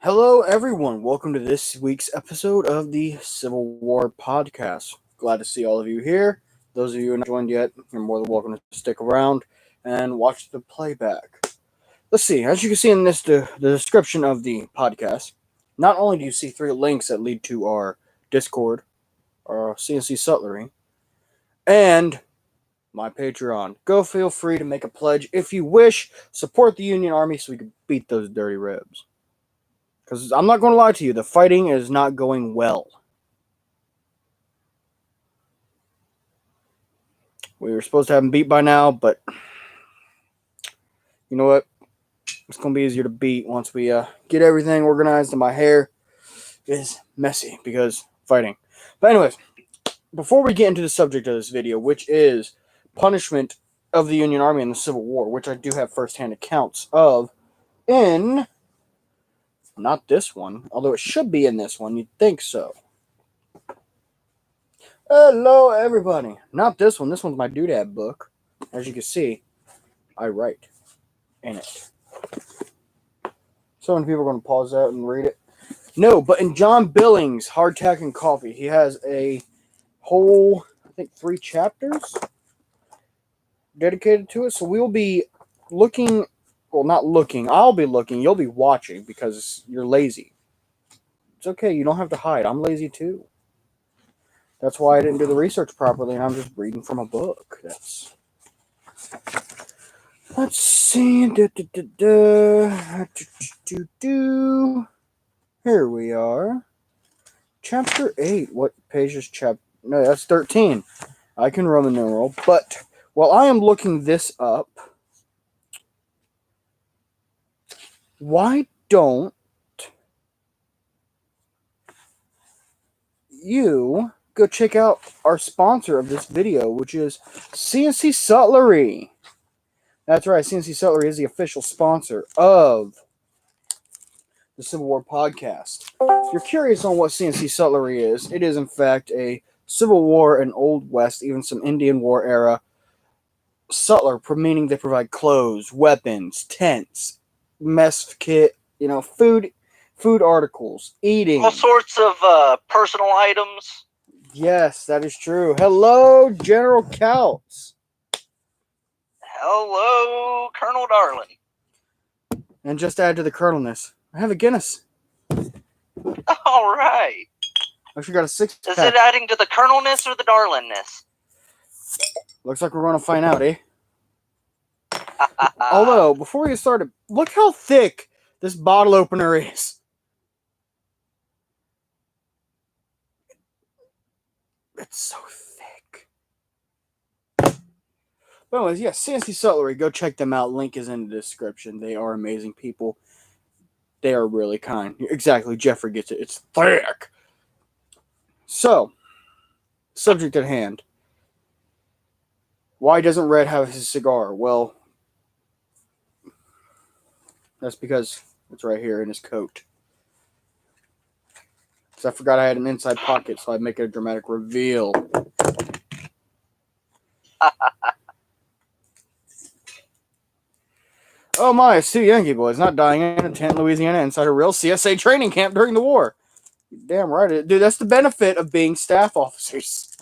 Hello, everyone. Welcome to this week's episode of the Civil War Podcast. Glad to see all of you here. Those of you who have not joined yet, you're more than welcome to stick around and watch the playback. Let's see. As you can see in the description of the podcast, not only do you see 3 links that lead to our Discord, our CNC Sutlery, and my Patreon. Go feel free to make a pledge if you wish. Support the Union Army so we can beat those dirty ribs. Because I'm not going to lie to you, the fighting is not going well. We were supposed to have them beat by now, but you know what? It's going to be easier to beat once we get everything organized, and my hair is messy because fighting. But anyways, before we get into the subject of this video, which is punishment of the Union Army in the Civil War, which I do have first-hand accounts of in... not this one, although it should be in this one. You'd think so. Hello, everybody. Not this one. This one's my doodad book. As you can see, I write in it. So many people are going to pause that and read it. No, but in John Billings' Hardtack and Coffee, he has a whole, I think, 3 chapters dedicated to it. So we'll be looking, well, not looking. I'll be looking. You'll be watching because you're lazy. It's okay. You don't have to hide. I'm lazy too. That's why I didn't do the research properly, and I'm just reading from a book. Let's see. Here we are. Chapter 8. What page is chapter? No, that's 13. I can Roman numeral. But while I am looking this up, why don't you go check out our sponsor of this video, which is CNC Sutlery. That's right, CNC Sutlery is the official sponsor of the Civil War Podcast. If you're curious on what CNC Sutlery is, it is in fact a Civil War and Old West, even some Indian War era sutler, meaning they provide clothes, weapons, tents, mess kit, food articles, eating. All sorts of personal items. Yes, that is true. Hello, General Couts. Hello, Colonel Darling. And just add to the colonelness, I have a Guinness. All right. I actually got a 6-pack. Is it adding to the colonelness or the darlingness? Looks like we're going to find out, eh? Although, before we get started, look how thick this bottle opener is. It's so thick. But anyways, yeah, CNC Sutlery, go check them out. Link is in the description. They are amazing people. They are really kind. Exactly, Jeffrey gets it. It's thick. So, subject at hand. Why doesn't Red have his cigar? Well, that's because it's right here in his coat. Because I forgot I had an inside pocket, so I'd make it a dramatic reveal. Oh my, it's 2 Yankee boys not dying in a tent in Louisiana inside a real CSA training camp during the war. Damn right. Dude, that's the benefit of being staff officers.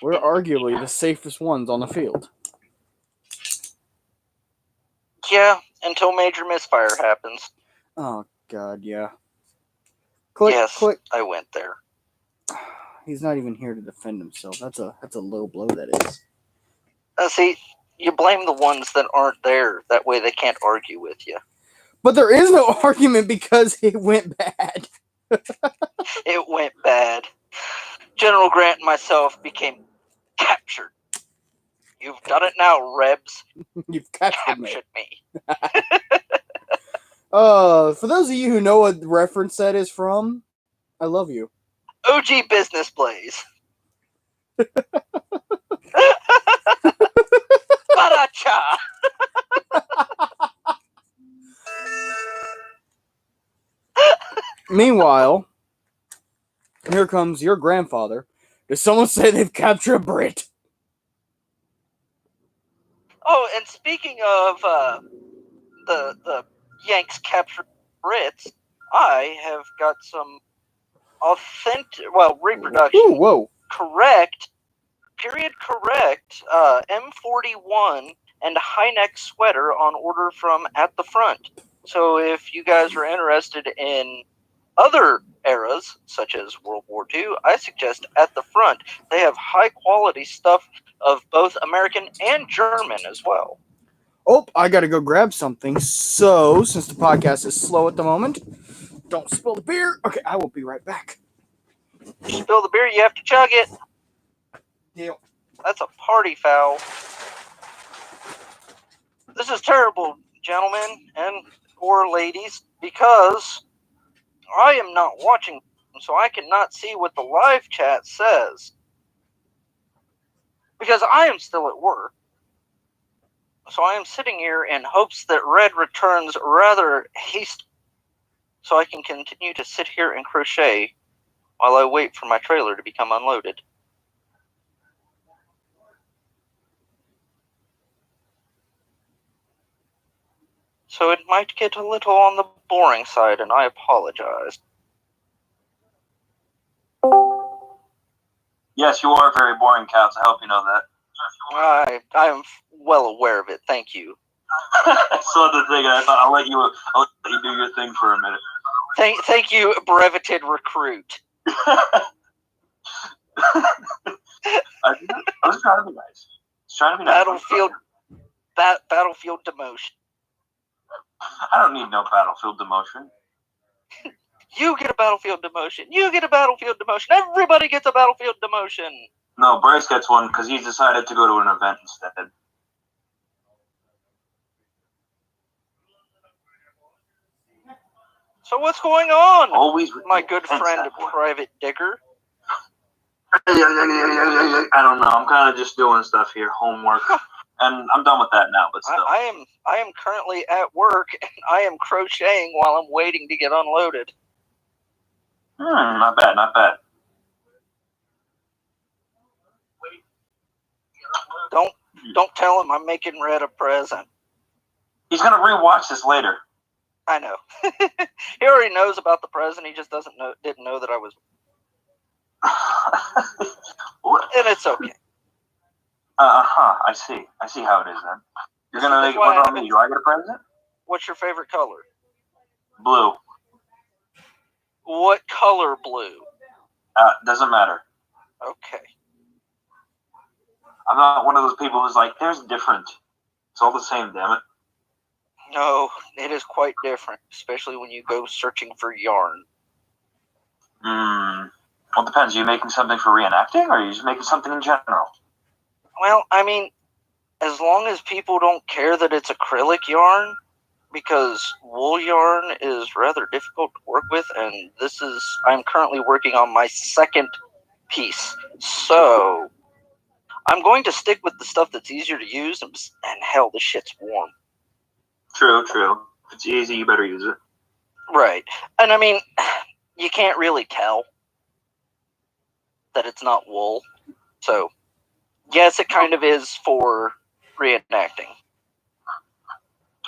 We're arguably the safest ones on the field. Yeah, until major misfire happens. Oh, God, yeah. Click, yes, click. I went there. He's not even here to defend himself. That's a low blow, that is. See, you blame the ones that aren't there. That way they can't argue with you. But there is no argument because it went bad. It went bad. General Grant and myself became captured. You've done it now, Rebs. You've captured me. For those of you who know what reference that is from, I love you. OG Business Blaze. Baracha. Meanwhile, here comes your grandfather. Did someone say they've captured a Brit? Oh, and speaking of the Yanks captured Brits, I have got some authentic, reproduction. Ooh, whoa. Correct, period correct, M41 and a high neck sweater on order from At the Front. So if you guys are interested in other eras, such as World War II, I suggest At the Front. They have high quality stuff of both American and German as well. Oh, I gotta go grab something. So, since the podcast is slow at the moment, don't spill the beer. Okay, I will be right back. You spill the beer, you have to chug it. Deal. That's a party foul. This is terrible, gentlemen and or ladies, because I am not watching, so I cannot see what the live chat says. Because I am still at work. So I am sitting here in hopes that Red returns rather hastily, so I can continue to sit here and crochet while I wait for my trailer to become unloaded. So it might get a little on the boring side, and I apologize. Yes, you are very boring, Caps. I hope you know that. I am well aware of it. Thank you. I saw the thing, and I thought I'll let you do your thing for a minute. Thank you, breveted recruit. I was trying to be nice. Battlefield demotion. I don't need no battlefield demotion. You get a battlefield demotion. You get a battlefield demotion. Everybody gets a battlefield demotion. No, Bryce gets one because he's decided to go to an event instead. So what's going on? Always with my good friend, Private Digger. I don't know. I'm kind of just doing stuff here, homework, and I'm done with that now. But still, I am currently at work, and I am crocheting while I'm waiting to get unloaded. Not bad, not bad. Don't tell him I'm making Red a present. He's gonna rewatch this later. I know. He already knows about the present. He just didn't know that I was. And it's okay. I see how it is then. You're gonna make it. What about me? Do I get a present? What's your favorite color? Blue. What color blue? Doesn't matter. Okay. I'm not one of those people who's like, there's different. It's all the same, damn it. No, it is quite different, especially when you go searching for yarn. Well, it depends. Are you making something for reenacting, or are you just making something in general? Well, I mean, as long as people don't care that it's acrylic yarn, because wool yarn is rather difficult to work with, and I'm currently working on my second piece. So I'm going to stick with the stuff that's easier to use, and hell, this shit's warm. True. If it's easy, you better use it. Right. And I mean, you can't really tell that it's not wool. So, yes, it kind of is for reenacting.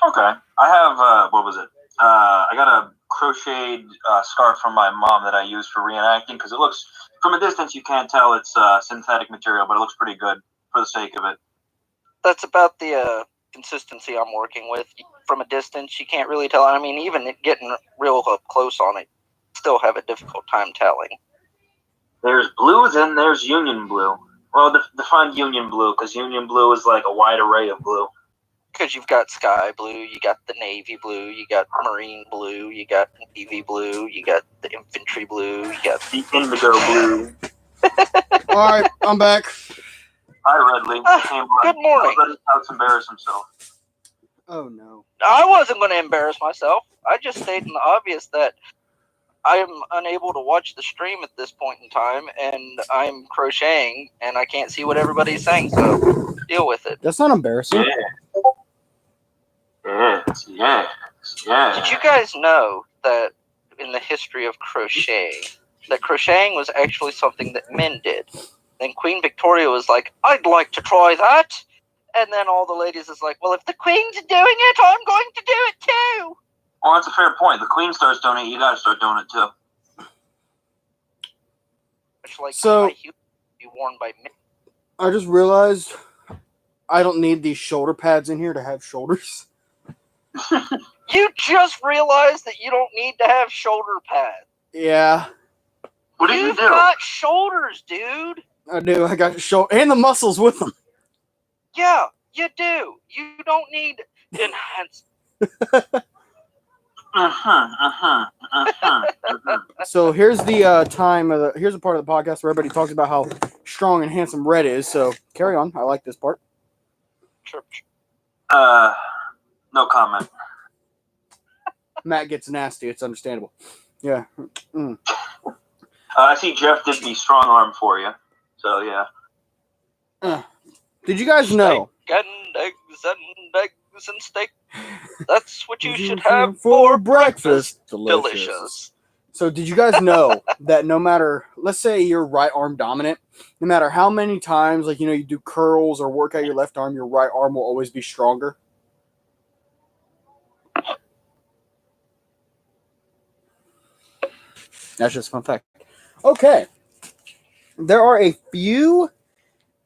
Okay. I have, what was it? I got a crocheted scarf from my mom that I use for reenacting because it looks, from a distance, you can't tell it's synthetic material, but it looks pretty good for the sake of it. That's about the consistency I'm working with. From a distance, you can't really tell. I mean, even getting real up close on it, still have a difficult time telling. There's blue, then there's Union blue. Well, define Union blue, because Union blue is like a wide array of blue. Because you've got sky blue, you got the navy blue, you got marine blue, you got navy blue, you got the infantry blue, you got the indigo blue. All right, I'm back. Hi, Redley. Good morning. Let's embarrass himself. Oh, no. I wasn't going to embarrass myself. I just stated the obvious that I am unable to watch the stream at this point in time, and I'm crocheting, and I can't see what everybody's saying, so deal with it. That's not embarrassing. Yes. Did you guys know that in the history of crocheting, that crocheting was actually something that men did? Then Queen Victoria was like, I'd like to try that. And then all the ladies is like, well, if the Queen's doing it, I'm going to do it too. Well, that's a fair point. The Queen starts doing it, you gotta start doing it too. Much like So- my hue be worn by me. I just realized I don't need these shoulder pads in here to have shoulders. You just realized that you don't need to have shoulder pads. Yeah, What did you You've do? got shoulders, dude. I do. I got shoulder and the muscles with them. Yeah, you do. You don't need enhanced. So here's the here's the part of the podcast where everybody talks about how strong and handsome Red is. So carry on. I like this part. No comment. Matt gets nasty. It's understandable. Yeah. I see Jeff did the strong arm for you. So, yeah. Did you guys know? Steak and eggs and steak. That's what you should have for breakfast. Delicious. So did you guys know that no matter, let's say you're right arm dominant, no matter how many times, like, you do curls or work out your left arm, your right arm will always be stronger? That's just a fun fact. Okay. There are a few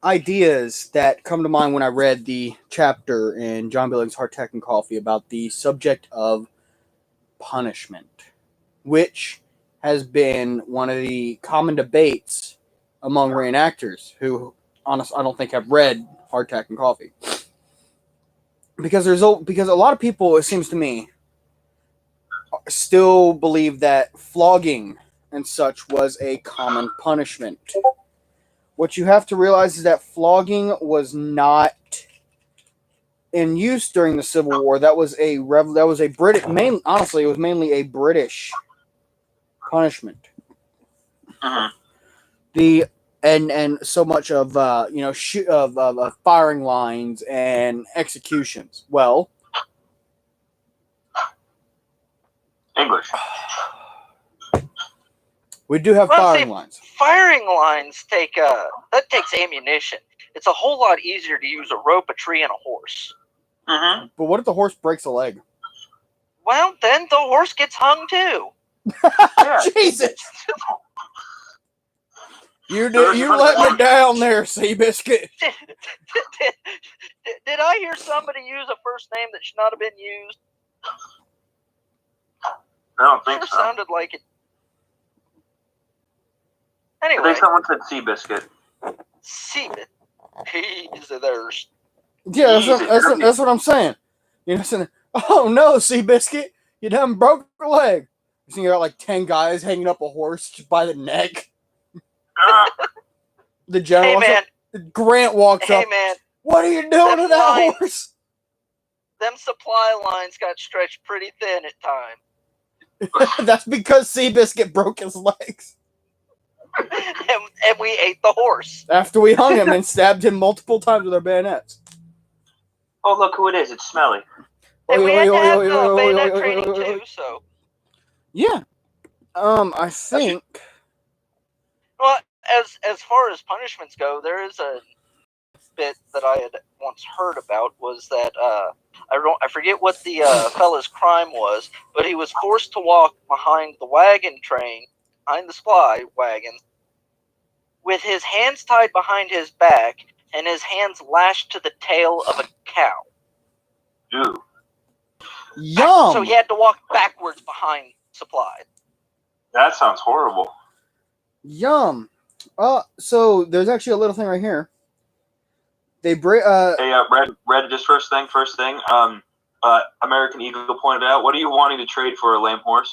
ideas that come to mind when I read the chapter in John Billings' Heart, Tech, and Coffee about the subject of punishment, which has been one of the common debates among reenactors who, honestly, I don't think have read Heart, Tech, and Coffee. Because a lot of people, it seems to me, still believe that flogging and such was a common punishment. What you have to realize is that flogging was not in use during the Civil War. That was a British. Honestly, it was mainly a British punishment. Uh-huh. And so much of firing lines and executions. Well, English. we do have Well, firing see, lines. Firing lines takes ammunition. It's a whole lot easier to use a rope, a tree, and a horse. Mm-hmm. But what if the horse breaks a leg? Well, then the horse gets hung too. Yeah. Jesus! You let me down there, Seabiscuit. Did I hear somebody use a first name that should not have been used? I don't think Sure so. sounded like it. I Anyway, think someone said Seabiscuit. he's there's Yeah, Jesus. that's what I'm saying. Saying, oh no, Seabiscuit, you done broke a leg. You got like 10 guys hanging up a horse just by the neck. The general, Hey man, Grant walks hey up. man, What are you doing Them to that lines- horse? them supply lines got stretched pretty thin at times. That's because Seabiscuit broke his legs and we ate the horse. after we hung him and stabbed him multiple times with our bayonets. Oh, look who it is. It's Smelly. And we had to have the Oi, bayonet oi, oi, training oi, oi, oi. too, so. Yeah. I think. Well, as far as punishments go, there is a bit that I had once heard about was that I forget what the fella's crime was, but he was forced to walk behind the wagon train, behind the supply wagon, with his hands tied behind his back and his hands lashed to the tail of a cow. Ew. Yum. So he had to walk backwards behind supplies. That sounds horrible. Yum. So there's actually a little thing right here. They break. Hey, Red. Just first thing. American Eagle pointed out. What are you wanting to trade for a lame horse?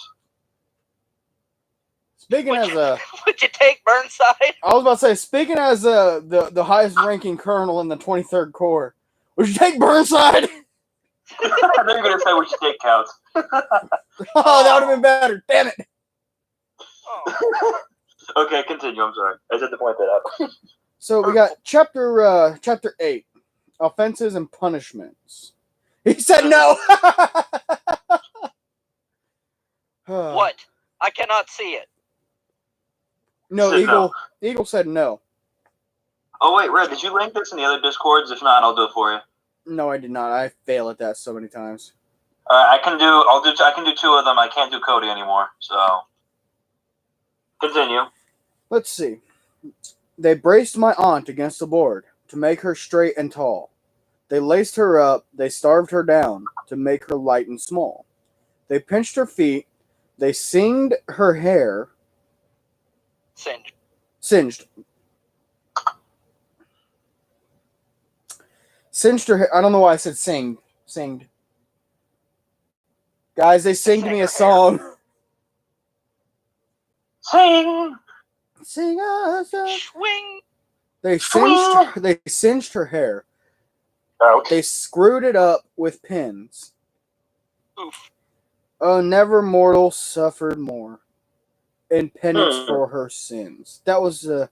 Speaking as a, Would you take Burnside? I was about to say, speaking as the highest ranking colonel in the 23rd Corps, would you take Burnside? I thought you were gonna say we should take counts. Oh, that would have been better. Damn it. Oh. Okay, continue. I'm sorry. I just had to point that out. So we got chapter 8, offenses and punishments. He said no. What? I cannot see it. No, Said Eagle. Eagle said no. Oh wait, Red. Did you link this in the other discords? If not, I'll do it for you. No, I did not. I fail at that so many times. I can do two of them. I can't do Cody anymore. So continue. Let's see. They braced my aunt against the board to make her straight and tall. They laced her up. They starved her down to make her light and small. They pinched her feet. They singed her hair. Singed. Singed her hair. I don't know why I said singed. Singed. Guys, they singed me a song. Sing. Sing us a Swing. They singed her hair. Ouch. They screwed it up with pins. Oof. Oh, never mortal suffered more in penance for her sins. That was a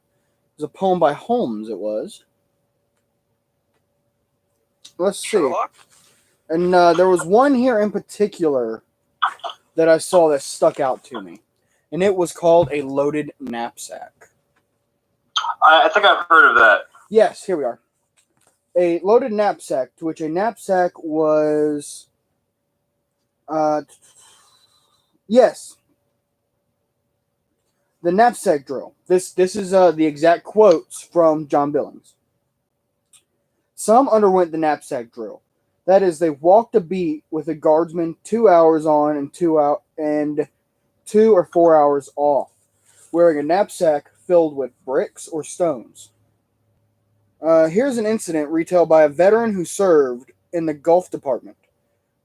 poem by Holmes, it was. Let's see. Sherlock? And there was one here in particular that I saw that stuck out to me. And it was called a loaded knapsack. I think I've heard of that. Yes, here we are. A loaded knapsack, to which a knapsack was... yes. The knapsack drill. This is the exact quotes from John Billings. Some underwent the knapsack drill. That is, they walked a beat with a guardsman 2 hours on and 2 or 4 hours off, wearing a knapsack filled with bricks or stones. Here's an incident retold by a veteran who served in the Gulf Department.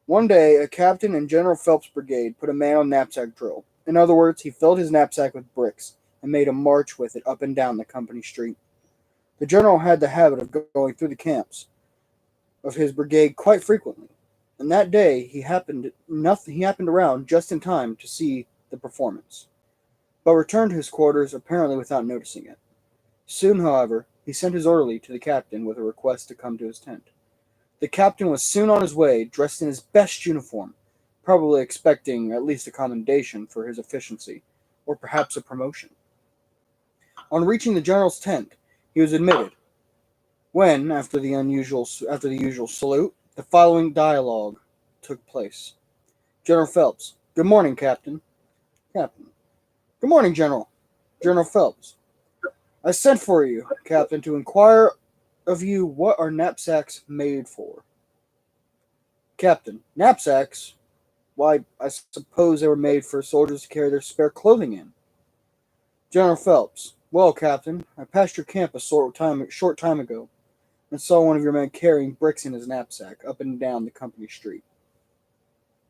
One day, a captain in General Phelps' brigade put a man on knapsack drill. In other words, he filled his knapsack with bricks and made a march with it up and down the company street. The general had the habit of going through the camps of his brigade quite frequently, and that day he happened around just in time to see the performance, but returned to his quarters apparently without noticing it. Soon, however, he sent his orderly to the captain with a request to come to his tent. The captain was soon on his way, dressed in his best uniform, probably expecting at least a commendation for his efficiency, or perhaps a promotion. On reaching the general's tent, he was admitted, when, after the usual salute, the following dialogue took place. General Phelps: "Good morning, Captain." Captain: "Good morning, General." General Phelps: "I sent for you, Captain, to inquire of you what are knapsacks made for." Captain: "Knapsacks? Why, I suppose they were made for soldiers to carry their spare clothing in." General Phelps: "Well, Captain, I passed your camp a short time ago and saw one of your men carrying bricks in his knapsack up and down the company street.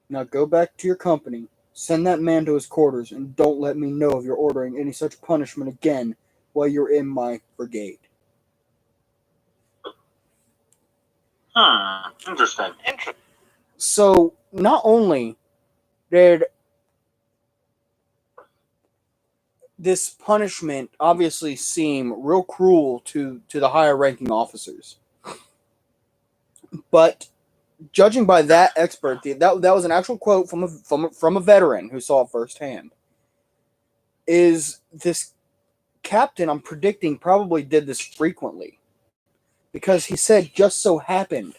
Now go back to your company, send that man to his quarters, and don't let me know of your ordering any such punishment again while you're in my brigade." Interesting. So not only did this punishment obviously seem real cruel to the higher ranking officers, but judging by that expert, that was an actual quote from a veteran who saw it firsthand, is this captain, I'm predicting, probably did this frequently, because he said just so happened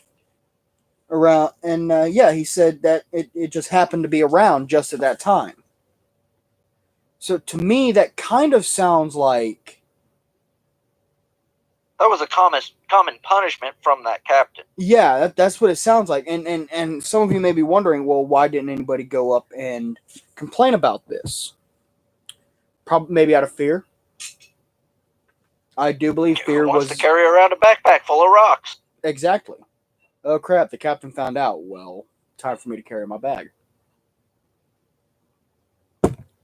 around, and he said that it just happened to be around just at that time. So to me, that kind of sounds like that was a common punishment from that captain. Yeah, that's what it sounds like. And some of you may be wondering, well, why didn't anybody go up and complain about this? Probably maybe out of fear. I do believe fear wants was to carry around a backpack full of rocks. Exactly. Oh crap! The captain found out. Well, time for me to carry my bag.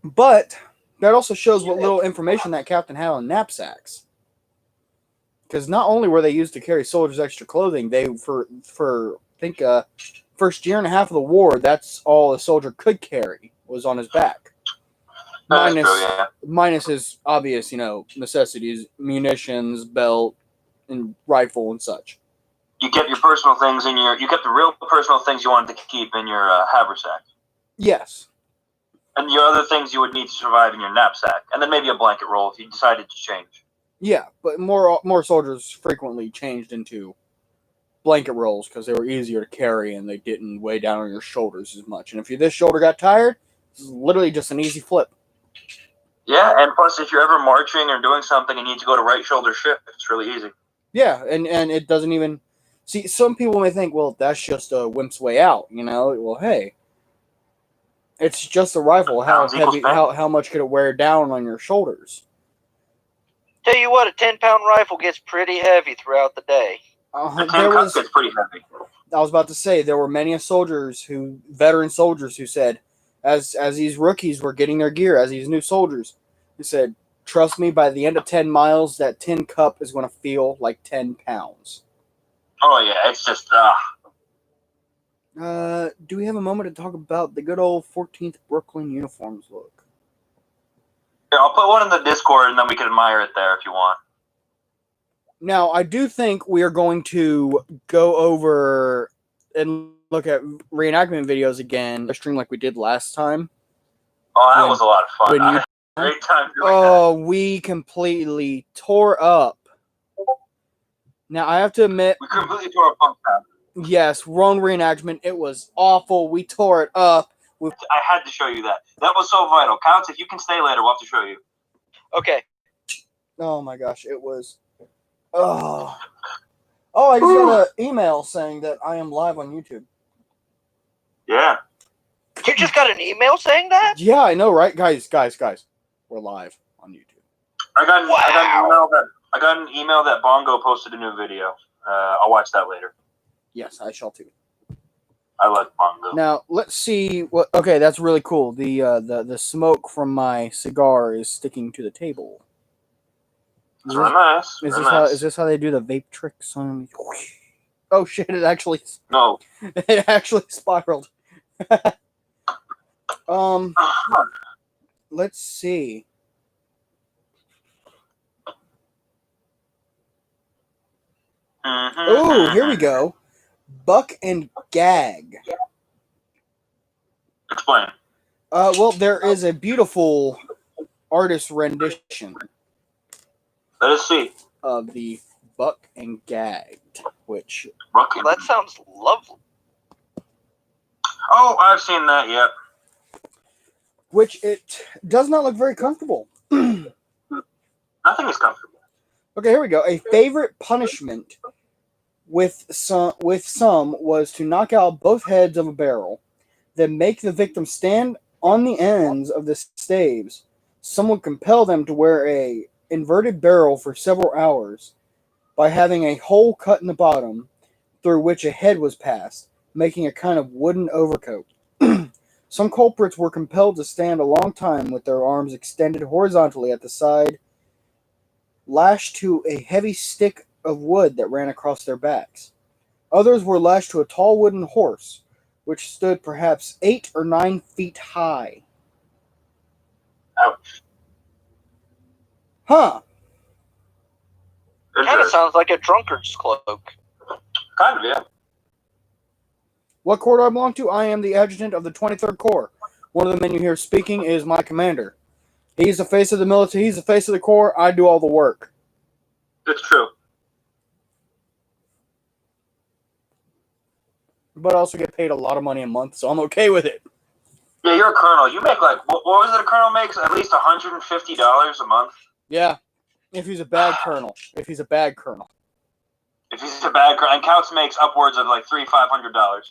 But that also shows what little information that captain had on knapsacks. Because not only were they used to carry soldiers' extra clothing, they for I think first year and a half of the war, that's all a soldier could carry was on his back. Minus his obvious, necessities, munitions, belt, and rifle and such. You kept your personal things you kept the real personal things you wanted to keep in your haversack. Yes. And your other things you would need to survive in your knapsack, and then maybe a blanket roll if you decided to change. Yeah, but more soldiers frequently changed into blanket rolls because they were easier to carry and they didn't weigh down on your shoulders as much. And if this shoulder got tired, this is literally just an easy flip. Yeah, and plus, if you're ever marching or doing something and you need to go to right shoulder shift, it's really easy. Yeah, and it doesn't even... See, some people may think, well, that's just a wimp's way out, you know? Well, hey, it's just a rifle. How Pounds equals heavy? pounds. How much could it wear down on your shoulders? Tell you what, a 10-pound rifle gets pretty heavy throughout the day. The 10 There cup was... gets pretty heavy. I was about to say there were many veteran soldiers who said, as these rookies were getting their gear, as these new soldiers, who said, "Trust me, by the end of 10 miles, that 10 cup is going to feel like 10 pounds." Oh yeah, it's just Do we have a moment to talk about the good old 14th Brooklyn uniforms look? Here, I'll put one in the Discord and then we can admire it there if you want. Now, I do think we are going to go over and look at reenactment videos again, a stream like we did last time. Oh, that was a lot of fun. when I you- had a great time doing Oh, we completely tore up. Now, I have to admit, that. We completely tore a punk out. yes, wrong reenactment. It was awful. We tore it up. I had to show you that. That was so vital. Counts, if you can stay later, we'll have to show you. Okay. Oh my gosh, it was. Oh, I just got an email saying that I am live on YouTube. Yeah. You just got an email saying that? Yeah, I know, right, guys? We're live on YouTube. I got an email that Bongo posted a new video. I'll watch that later. Yes, I shall too. I like Bongo. Now let's see what. Okay, that's really cool. The smoke from my cigar is sticking to the table. It's really nice. Is Very this how nice. is this how they do the vape tricks on? Oh shit! It actually No. spiraled. Let's see. Oh, here we go. Buck and gag. Explain. Well, there is a beautiful artist rendition Let us see. of the Buck and Gagged, which Bucket. That sounds lovely. Oh, I've seen that. Yep. it does not look very comfortable. Nothing is comfortable. Okay, here we go. A favorite punishment with some was to knock out both heads of a barrel, then make the victim stand on the ends of the staves. Some would compel them to wear a inverted barrel for several hours by having a hole cut in the bottom through which a head was passed, making a kind of wooden overcoat. Some culprits were compelled to stand a long time with their arms extended horizontally at the side, lashed to a heavy stick of wood that ran across their backs. Others were lashed to a tall wooden horse, which stood perhaps 8 or 9 feet high. Ouch. Huh. Kind of sounds like a drunkard's cloak. Kind of, yeah. What corps do I belong to? I am the adjutant of the 23rd Corps. One of the men you hear speaking is my commander. He's the face of the military. He's the face of the Corps. I do all the work. It's true. But I also get paid a lot of money a month, so I'm okay with it. Yeah, you're a colonel. You make like, what was it a colonel makes? At least $150 a month? Yeah. If he's a bad colonel. If he's a bad colonel. And Counts makes upwards of like $500.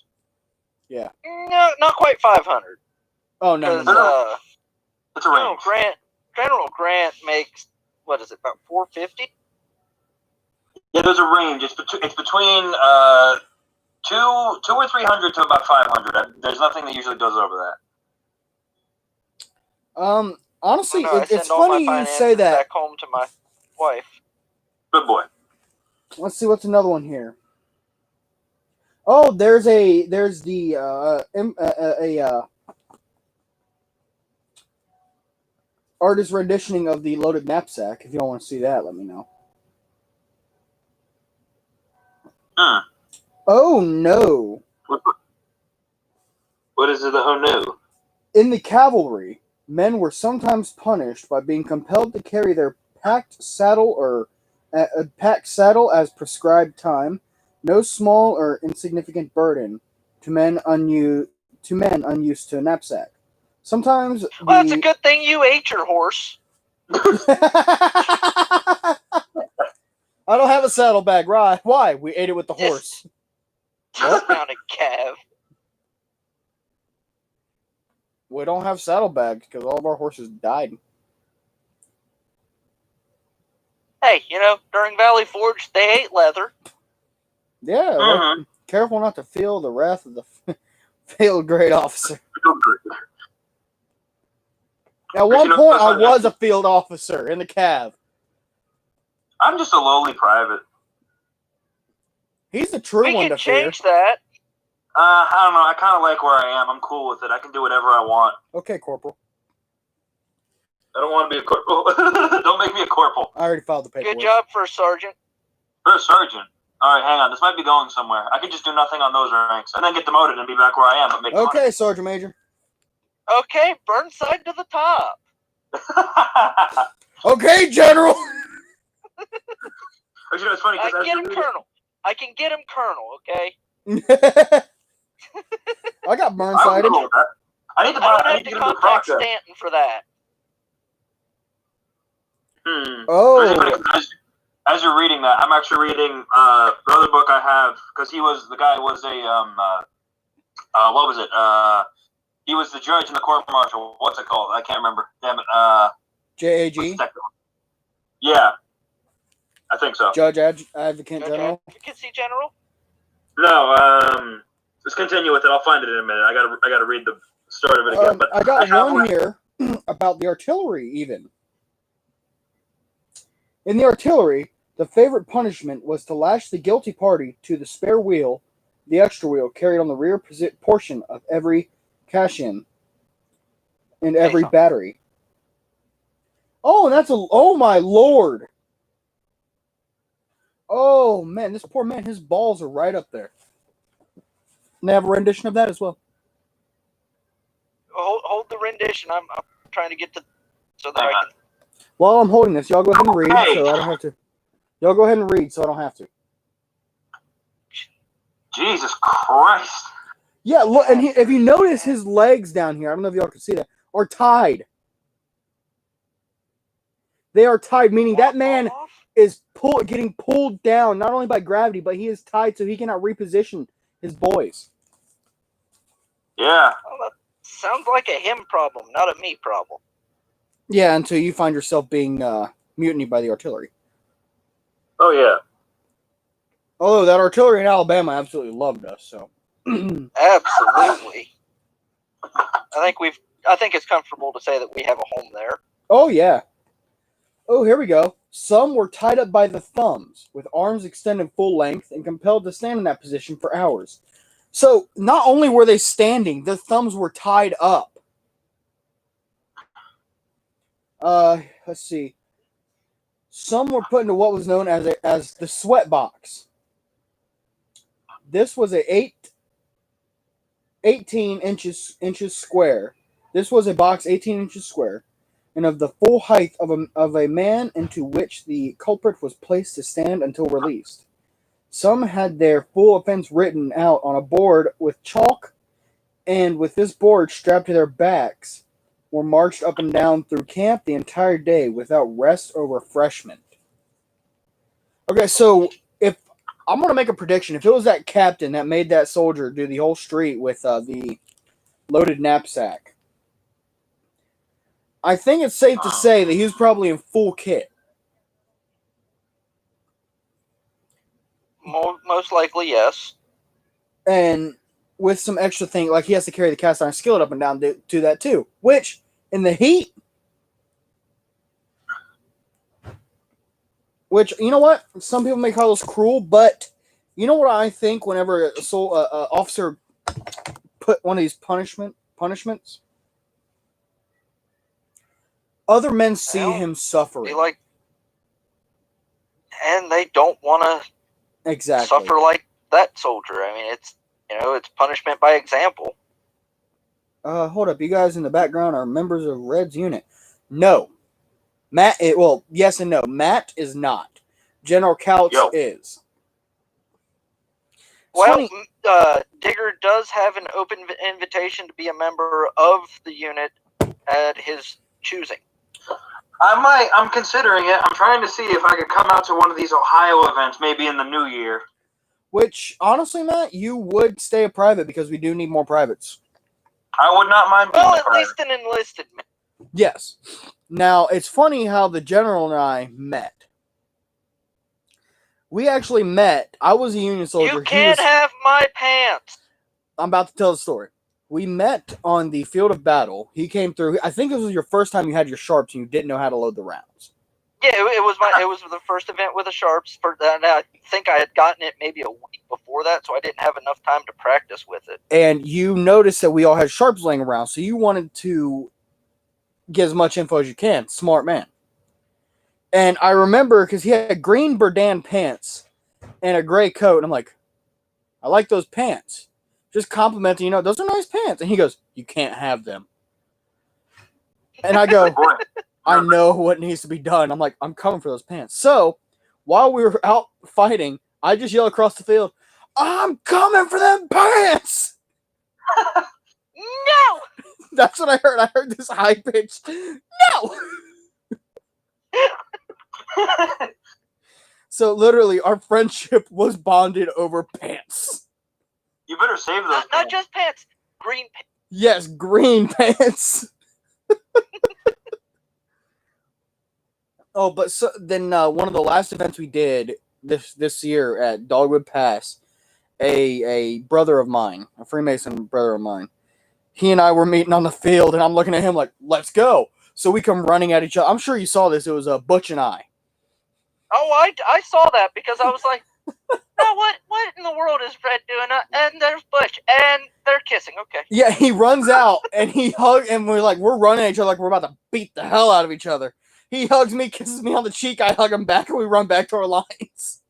Yeah. No, not quite 500. Oh, no. Because It's a range. General Grant makes, what is it, about 450? Yeah, there's a range. It's between two or 300 to about 500. There's nothing that usually goes over that. Honestly, No, I it's send all my funny you finances say that. back home to my wife. Good boy. Let's see what's another one here. Oh, there's the artist renditioning of the loaded knapsack. If you don't want to see that, let me know. Oh no! What is it? Oh no! In the cavalry, men were sometimes punished by being compelled to carry their packed saddle as prescribed time, no small or insignificant burden to men unused to a knapsack. Sometimes Well, it's a good thing you ate your horse. I don't have a saddlebag. Right? Why? We ate it with the horse. Dismounted Cav. We don't have saddlebags because all of our horses died. Hey, during Valley Forge, they ate leather. Yeah, Mhm. careful not to feel the wrath of the failed great officer. At one point, I was a field officer in the Cav. I'm just a lowly private. He's the true We one can to fear. change that. I don't know. I kind of like where I am. I'm cool with it. I can do whatever I want. Okay, Corporal. I don't want to be a corporal. Don't make me a corporal. I already filed the paperwork. Good job for a sergeant. For a sergeant. All right, hang on. This might be going somewhere. I could just do nothing on those ranks and then get demoted and be back where I am, but make money. Okay, Sergeant Major. Okay, Burnside to the top. Okay, General. Actually, it's funny I because can get him Colonel. I can get him Colonel, okay? I got Burnsided. Cool with that. I need to I don't I have need to to get into the contact process. Stanton for that. Oh, As you're reading that, I'm actually reading the other book I have because the guy was a what was it? He was the judge in the court martial. What's it called? I can't remember. Damn it. JAG. Yeah, I think so. Judge Advocate Judge General. Advocacy General? No, let's continue with it. I'll find it in a minute. I gotta read the start of it again. But I got have one here about the artillery. Even in the artillery, the favorite punishment was to lash the guilty party to the spare wheel, the extra wheel carried on the rear portion of every cash-in and every battery. Oh, and oh my lord! Oh man, this poor man, his balls are right up there. And they have a rendition of that as well. Hold the rendition. I'm trying to get so that I can. While I'm holding this, y'all go ahead and read, so I don't have to. Y'all go ahead and read, so I don't have to. Jesus Christ! Yeah, look, and if you notice, his legs down here, I don't know if y'all can see that, are tied. They are tied, meaning that man is getting pulled down, not only by gravity, but he is tied so he cannot reposition his boys. Yeah. Well, that sounds like a him problem, not a me problem. Yeah, until you find yourself being mutinied by the artillery. Oh yeah. Although that artillery in Alabama absolutely loved us, so. Absolutely. I think it's comfortable to say that we have a home there. Oh yeah. Oh, here we go. Some were tied up by the thumbs, with arms extended full length and compelled to stand in that position for hours. So, not only were they standing, the thumbs were tied up. Let's see. Some were put into what was known as the sweat box. This was 18 inches square. This was a box 18 inches square, and of the full height of a man, into which the culprit was placed to stand until released. Some had their full offense written out on a board with chalk, and with this board strapped to their backs, were marched up and down through camp the entire day without rest or refreshment. Okay, so if I'm going to make a prediction, if it was that captain that made that soldier do the whole street with the loaded knapsack, I think it's safe to say that he was probably in full kit. Most likely, yes. And with some extra thing, like he has to carry the cast iron skillet up and down to that too. Which, in the heat, which, you know what? Some people may call this cruel, but you know what I think whenever an officer put one of these punishments? Other men see him suffering. And they don't want to exactly suffer like that soldier. I mean, it's punishment by example. Hold up. You guys in the background are members of Red's unit. No. Matt, yes and no. Matt is not. General Couch is. Well, funny. Digger does have an open invitation to be a member of the unit at his choosing. I'm considering it. I'm trying to see if I could come out to one of these Ohio events, maybe in the new year. Which, honestly, Matt, you would stay a private because we do need more privates. I would not mind being Well, a at private. least an enlisted man. Yes. Now, it's funny how the general and I met. We actually met. I was a Union soldier. You can't have my pants. I'm about to tell the story. We met on the field of battle. He came through. I think this was your first time you had your sharps and you didn't know how to load the rounds. Yeah, it was the first event with the sharps. And I think I had gotten it maybe a week before that, so I didn't have enough time to practice with it. And you noticed that we all had sharps laying around, so you wanted to get as much info as you can. Smart man. And I remember because he had green Burdan pants and a gray coat, and I'm like, I like those pants. Just complimenting, those are nice pants. And he goes, you can't have them. And I go, Boy, I know what needs to be done. I'm like, I'm coming for those pants. So while we were out fighting, I just yell across the field, I'm coming for them pants. No! That's what I heard. I heard this high pitched, no. So literally, our friendship was bonded over pants. you better save those. Not just pants. Green pants. Yes, green pants. Oh, but so then one of the last events we did this year at Dogwood Pass, a brother of mine, a Freemason brother of mine, he and I were meeting on the field, and I'm looking at him like, let's go. So we come running at each other. I'm sure you saw this. It was Butch and I. Oh, I saw that because I was like, no, what in the world is Fred doing? And there's Butch, and they're kissing. Okay. Yeah, he runs out, and he hugs, and we're running at each other like we're about to beat the hell out of each other. He hugs me, kisses me on the cheek, I hug him back, and we run back to our lines.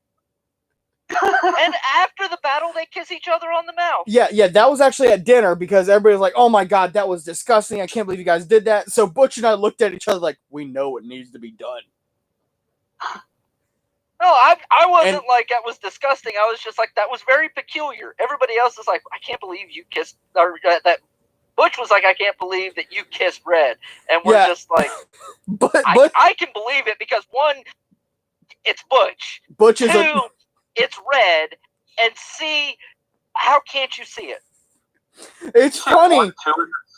And after the battle, they kiss each other on the mouth. Yeah, that was actually at dinner because everybody was like, oh my god, that was disgusting. I can't believe you guys did that. So Butch and I looked at each other like, we know what needs to be done. No, I wasn't like that was disgusting. I was just like, that was very peculiar. Everybody else is like, I can't believe you kissed, or that Butch was like, I can't believe that you kissed Red. And we're just like, but I can believe it because one, it's Butch. Butch is Two, it's Red. And C, how can't you see it? It's funny.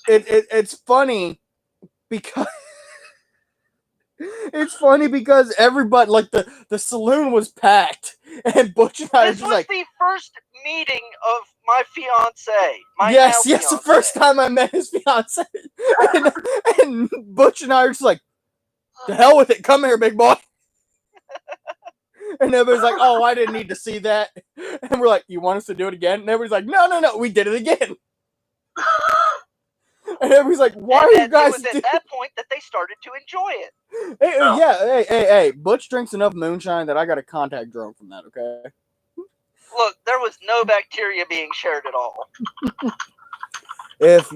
It's funny because it's funny because everybody, like the saloon was packed, and Butch and I This was was like, the first meeting of my fiance. yes, the first time I met his fiance, and Butch and I are just like, the hell with it, come here, big boy. And everybody's like, oh, I didn't need to see that. And we're like, you want us to do it again? And everybody's like, no, we did it again. And everybody's like, why are you guys? It was at that point that they started to enjoy it. Hey, Butch drinks enough moonshine that I got a contact drone from that, okay? Look, there was no bacteria being shared at all. If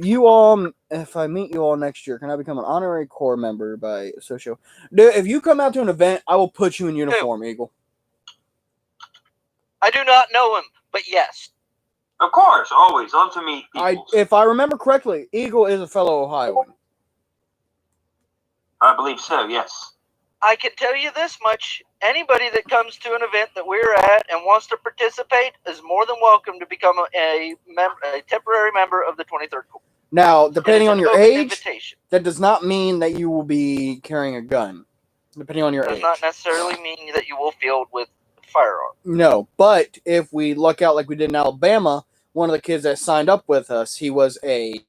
I meet you all next year, can I become an honorary corps member by Socio? Dude, if you come out to an event, I will put you in uniform, Eagle. I do not know him, but yes. Of course, always. Love to meet people. If I remember correctly, Eagle is a fellow Ohioan. I believe so, yes. I can tell you this much. Anybody that comes to an event that we're at and wants to participate is more than welcome to become a temporary member of the 23rd Corps. Now, depending on your age, invitation. that does not mean that you will be carrying a gun. Depending on your age. Does not necessarily mean that you will field with a firearm. No, but if we luck out like we did in Alabama, one of the kids that signed up with us, he was a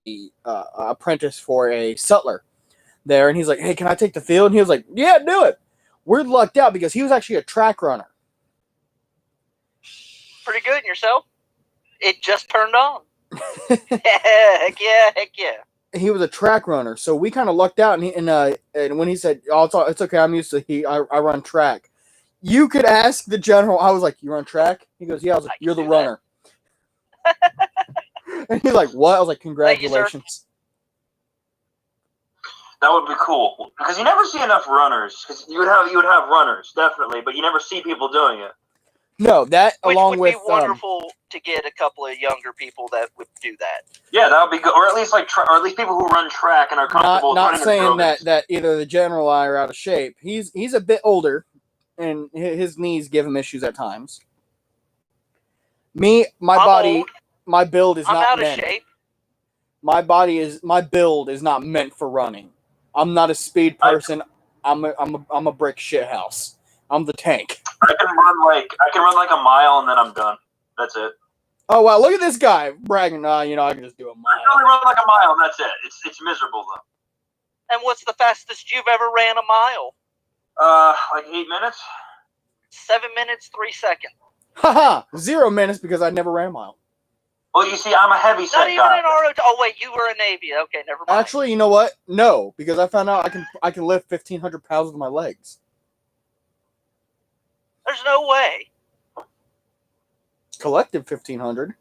apprentice for a sutler there, and he's like, hey, can I take the field? And he was like, yeah, do it. We're lucked out because he was actually a track runner. Pretty good. And yourself? It just turned on. Heck yeah. He was a track runner, so we kind of lucked out. And when he said, "Oh, it's okay, I'm used to I run track," you could ask the general. I was like, "You run track?" He goes, "Yeah." I was like, "You're the runner." And he's like, "What?" I was like, "Congratulations." That would be cool because you never see enough runners. Because you would have runners definitely, but you never see people doing it. No, that Which along would with be wonderful to get a couple of younger people that would do that. Yeah, that would be good. Or at least or at least people who run track and are comfortable with not running saying their that either the general or I are out of shape. He's a bit older, and his knees give him issues at times. Me, my I'm body, old. my build is I'm not out meant. of shape. My build is not meant for running. I'm not a speed person. I'm a brick shit house. I'm the tank. I can run like a mile and then I'm done. That's it. Oh wow! Look at this guy bragging. I can just do a I can mile. only run like a mile and that's it. It's miserable though. And what's the fastest you've ever ran a mile? Like 8 minutes. 7 minutes, 3 seconds. Haha! 0 minutes because I never ran a mile. Well, you see, I'm a heavy set Not even guy. an RO. Oh wait, you were a Navy. Okay, never mind. Actually, you know what? No, because I found out I can lift 1,500 pounds with my legs. There's no way. Collective 1,500.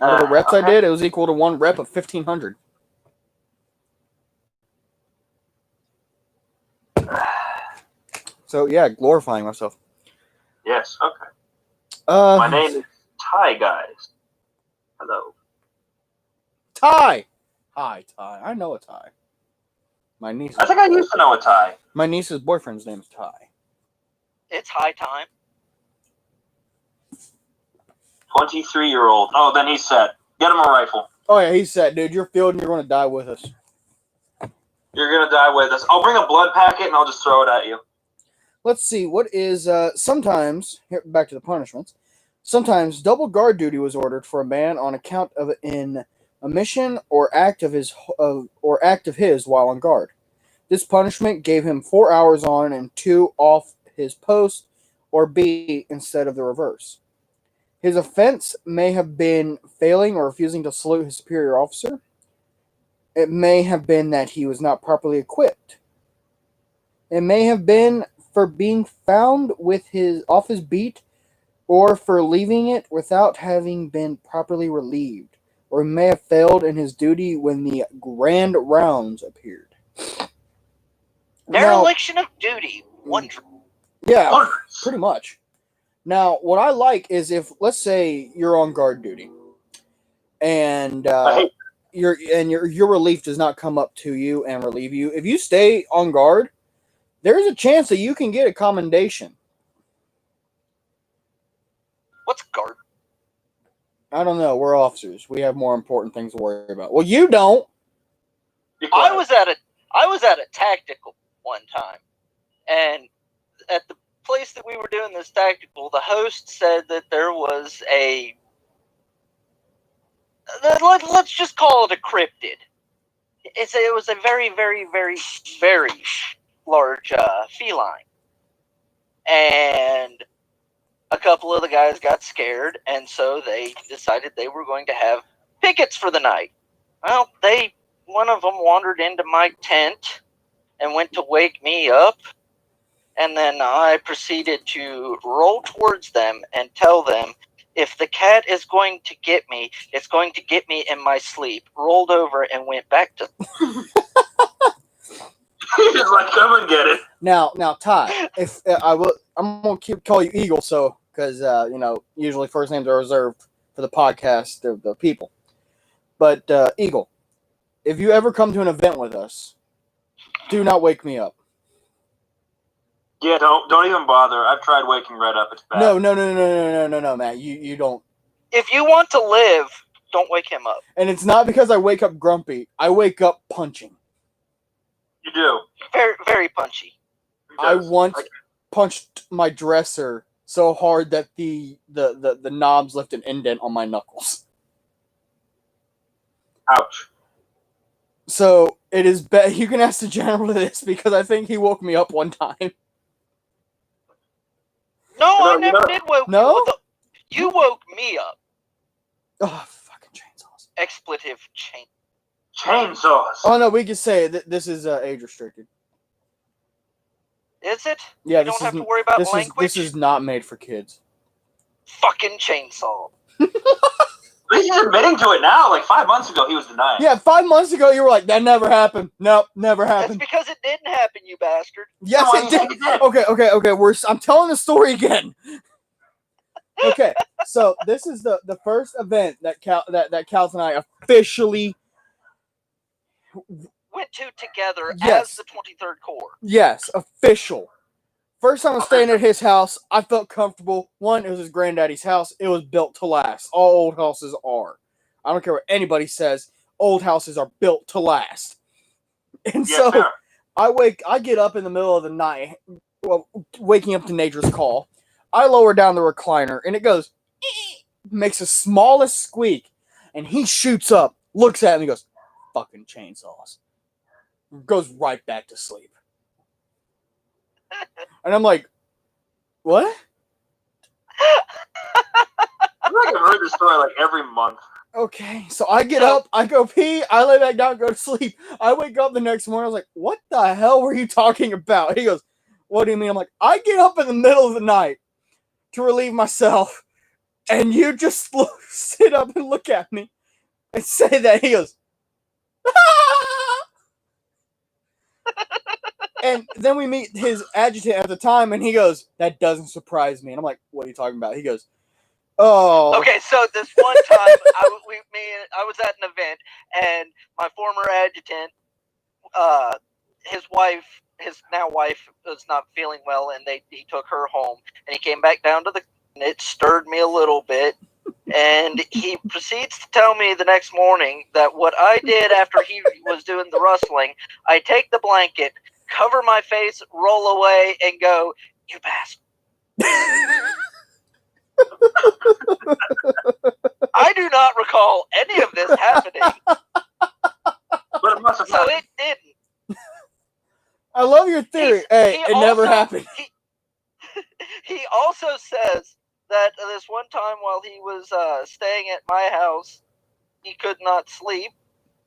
Out of the reps I did, it was equal to 1 rep of 1,500. So yeah, glorifying myself. Yes. Okay. My name is Ty, guys. Hello. Ty. Hi, Ty. I know a Ty. My niece. I think I used to know a Ty. My niece's boyfriend's name is Ty. It's high time. 23-year-old. Oh, then he's set. Get him a rifle. Oh yeah, he's set, dude. You're fielding. You're going to die with us. You're gonna die with us. I'll bring a blood packet and I'll just throw it at you. Let's see. What is sometimes here, back to the punishments. Sometimes double guard duty was ordered for a man on account of an omission or act of his while on guard. This punishment gave him 4 hours on and 2 off his post, or B instead of the reverse. His offense may have been failing or refusing to salute his superior officer. It may have been that he was not properly equipped. It may have been for being found with off his beat, or for leaving it without having been properly relieved, or he may have failed in his duty when the grand rounds appeared. Dereliction of duty. Yeah, pretty much. Now, what I like is if, let's say, you're on guard duty, and your relief does not come up to you and relieve you. If you stay on guard, there's a chance that you can get a commendation. What's guard? I don't know. We're officers. We have more important things to worry about. Well, you don't. I was at a tactical one time, and at the place that we were doing this tactical, the host said that there was let's just call it a cryptid. It was a very, very, very, very large feline, and a couple of the guys got scared, and so they decided they were going to have pickets for the night. Well, one of them wandered into my tent and went to wake me up, and then I proceeded to roll towards them and tell them, if the cat is going to get me, it's going to get me in my sleep. Rolled over and went back to. He's like, come and get it. Now, Ty, if I'm gonna call you Eagle, so because usually first names are reserved for the podcast, the people. But Eagle, if you ever come to an event with us, do not wake me up. Yeah, don't even bother. I've tried waking Red up. It's bad. No, Matt. You don't. If you want to live, don't wake him up. And it's not because I wake up grumpy. I wake up punching. You do. Very, very punchy. I once punched my dresser so hard that the knobs left an indent on my knuckles. Ouch. So it is bad. You can ask the general this because I think he woke me up one time. No, I never did woke No? you woke me up. Oh, fucking chainsaws. Expletive chain. Chainsaws. Oh, no, we can say this is age restricted. Is it? Yeah, you don't have to worry about language? This is not made for kids. Fucking chainsaw. At least he's admitting to it now. Like 5 months ago, he was denying. Yeah, 5 months ago, you were like, that never happened. Nope, never That's happened. because it didn't happen, you bastard. Yes, No, it you did. said it did. Okay. I'm telling the story again. Okay, so this is the first event that Cal and I officially Went to together Yes. as the 23rd Corps. Yes, official. First time I was staying at his house, I felt comfortable. One, it was his granddaddy's house. It was built to last. All old houses are. I don't care what anybody says. Old houses are built to last. And Yeah, so fair. I get up in the middle of the night, well, waking up to nature's call. I lower down the recliner, and it goes, makes the smallest squeak. And he shoots up, looks at me, and goes, fucking chainsaws. Goes right back to sleep. And I'm like, what? I feel like I've heard this story like every month. Okay, so I get up, I go pee, I lay back down, go to sleep. I wake up the next morning, I was like, what the hell were you talking about? He goes, what do you mean? I'm like, I get up in the middle of the night to relieve myself, and you just sit up and look at me and say that. He goes, and then we meet his adjutant at the time, and he goes, that doesn't surprise me. And I'm like, what are you talking about? He goes, oh. Okay, so this one time, I was at an event, and my former adjutant, his now wife, was not feeling well, and he took her home, and he came back down to and it stirred me a little bit, and he proceeds to tell me the next morning that what I did after he was doing the rustling, I take the blanket, cover my face, roll away, and go, you bastard. I do not recall any of this happening. But it must have So happened. it didn't. I love your theory. Hey, it never happened. He also says that this one time while he was staying at my house, he could not sleep.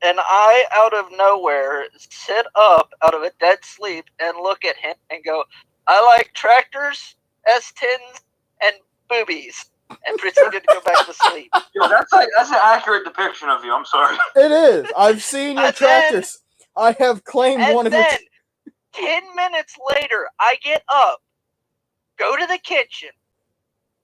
And I, out of nowhere, sit up out of a dead sleep and look at him and go, I like tractors, S10s, and boobies. And proceeded to go back to sleep. Yo, that's an accurate depiction of you. I'm sorry. It is. I've seen your And tractors. I have claimed And one of your. then, 10 minutes later, I get up, go to the kitchen,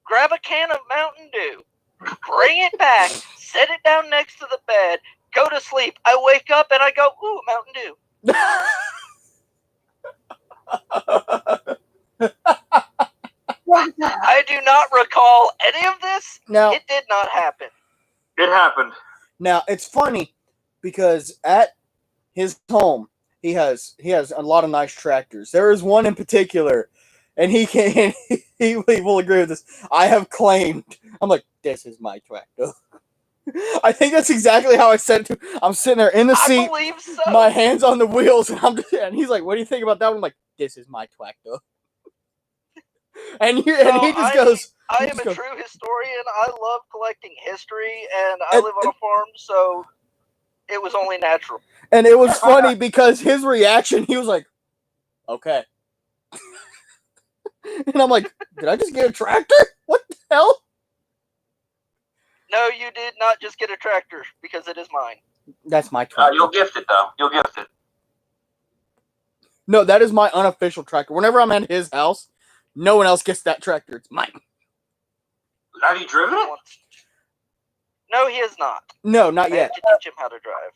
grab a can of Mountain Dew, bring it back, set it down next to the bed, go to sleep. I wake up and I go, ooh, Mountain Dew. I do not recall any of this. Now, It did not happen. It happened. Now it's funny because at his home he has a lot of nice tractors. There is one in particular, and he will agree with this. I have claimed. I'm like, this is my tractor. I think that's exactly how I said it to him. I'm sitting there in the I seat, believe so. my hands on the wheels, and he's like, "What do you think about that one?" I'm like, "This is my tractor." And he just goes. I am a true historian. I love collecting history, and I live on a farm, so it was only natural. And it was funny because his reaction, he was like, okay. And I'm like, did I just get a tractor? What the hell? No, you did not just get a tractor, because it is mine. That's my tractor. You'll gift it, though. You'll gift it. No, that is my unofficial tractor. Whenever I'm at his house, no one else gets that tractor. It's mine. Have you driven it? No, he has not. No, not I yet. have to teach him how to drive.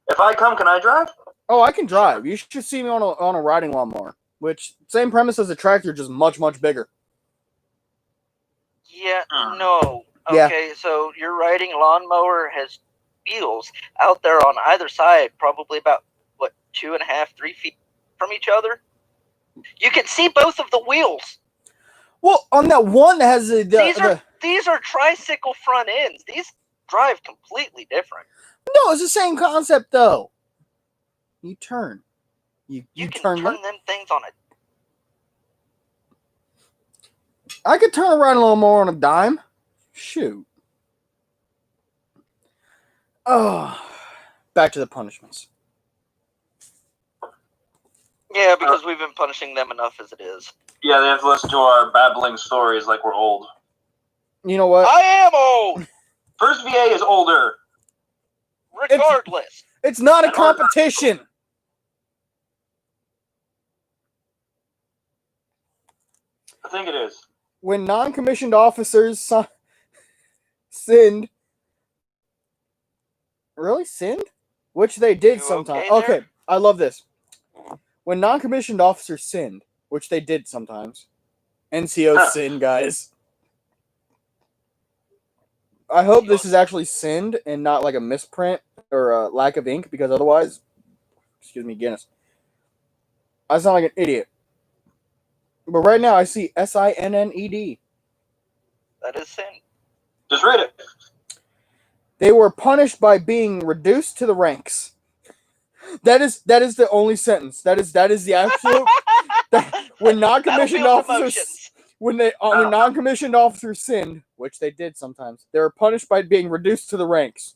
If I come, can I drive? Oh, I can drive. You should see me on a riding lawnmower, which same premise as a tractor, just much, much bigger. Yeah, no. Yeah. Okay, so your riding lawnmower has wheels out there on either side, probably about, 2.5, 3 feet from each other? You can see both of the wheels. Well, on that one that has These are tricycle front ends. These drive completely different. No, it's the same concept though. You turn. You can turn them things on it. I could turn around a little more on a dime. Shoot. Oh, back to the punishments. Yeah, because we've been punishing them enough as it is. Yeah, they have to listen to our babbling stories like we're old. You know what? I am old. First VA is older. Regardless. It's not a competition. I think it is. When non-commissioned officers sinned, really sinned, which they did You sometimes. okay there? Okay, I love this. When non-commissioned officers sinned, which they did sometimes, NCO sin, guys. I hope this is actually sinned and not like a misprint or a lack of ink, because otherwise, excuse me, Guinness, I sound like an idiot. But right now I see SINNED. That is sin. Just read it. They were punished by being reduced to the ranks. That is the only sentence. That is the absolute. When non-commissioned Battlefield officers, demotions. when non-commissioned officers sinned, which they did sometimes, they were punished by being reduced to the ranks.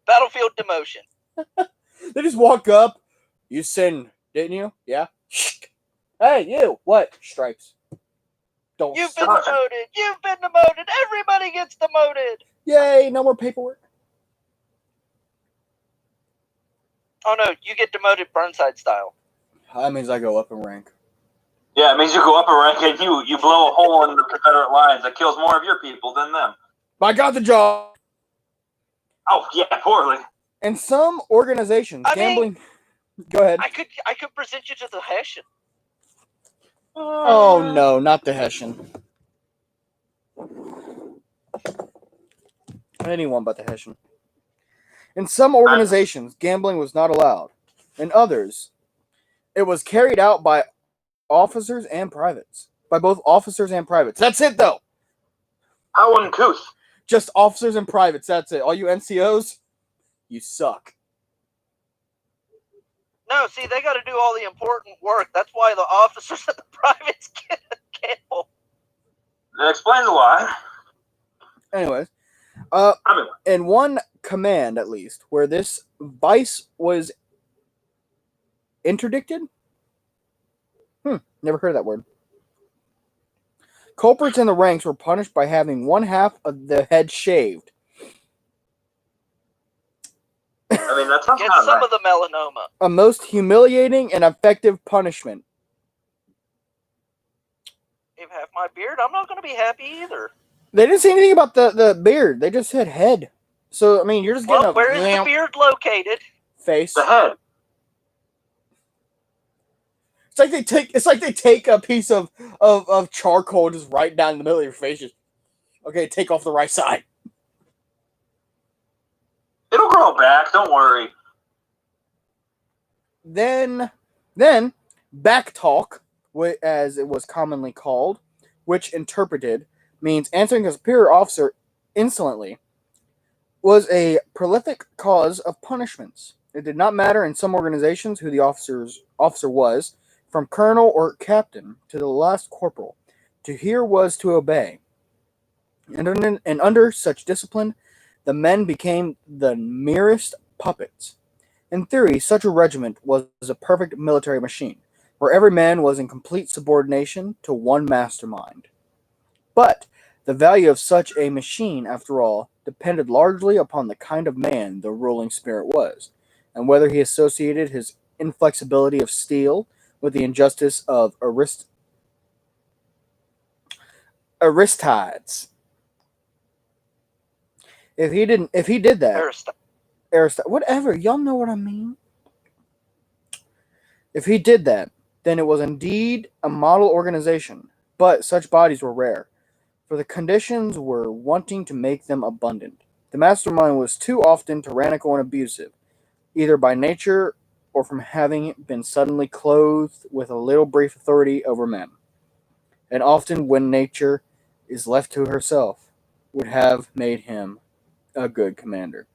Battlefield demotion. They just walk up. You sinned, didn't you? Yeah. Hey, you. What? Stripes. Don't. You've been stop. demoted. You've been demoted. Everybody gets demoted. Yay! No more paperwork. Oh no, you get demoted Burnside style. That means I go up in rank. Yeah, it means you go up a rank and you blow a hole in the Confederate lines that kills more of your people than them. I got the job. Oh yeah, poorly. In some organizations, I mean- gambling. Go ahead. I could present you to the Hessian. Oh no, not the Hessian. Anyone but the Hessian. In some organizations, gambling was not allowed. In others, it was carried out by officers and privates. By both officers and privates. That's it, though. How uncouth. Just officers and privates. That's it. All you NCOs, you suck. No, see, they got to do all the important work. That's why the officers and the privates get gamble. That explains a lot. Anyways, I mean, in one command, at least, where this vice was interdicted? Never heard that word. Culprits in the ranks were punished by having one half of the head shaved. I mean, that sounds Get kind of some nice. of the melanoma. A most humiliating and effective punishment. If I have my beard, I'm not going to be happy either. They didn't say anything about the beard. They just said head. So, I mean, you're just getting Well, a where is the beard located? face. The head. It's like they take a piece of charcoal and just right down the middle of your face. Just, okay, take off the right side. It'll grow back. Don't worry. Then back talk, as it was commonly called, which interpreted means answering a superior officer insolently, was a prolific cause of punishments. It did not matter in some organizations who the officer was, from colonel or captain to the last corporal. To hear was to obey. And under such discipline, the men became the merest puppets. In theory, such a regiment was a perfect military machine, where every man was in complete subordination to one mastermind. But the value of such a machine, after all, depended largely upon the kind of man the ruling spirit was, and whether he associated his inflexibility of steel with the injustice of Aristides. If he did that, whatever, y'all know what I mean. If he did that, then it was indeed a model organization, but such bodies were rare, for the conditions were wanting to make them abundant. The mastermind was too often tyrannical and abusive, either by nature or from having been suddenly clothed with a little brief authority over men. And often, when nature is left to herself, would have made him a good commander.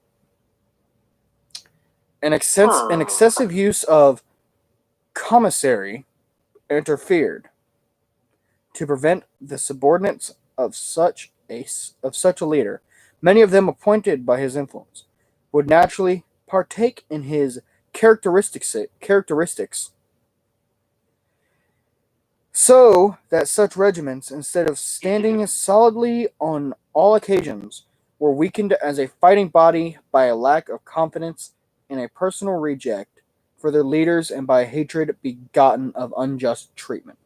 An excessive use of commissary interfered to prevent the subordinates of such a leader, many of them appointed by his influence, would naturally partake in his characteristics, so that such regiments, instead of standing solidly on all occasions, were weakened as a fighting body by a lack of confidence in a personal reject for their leaders and by hatred begotten of unjust treatment.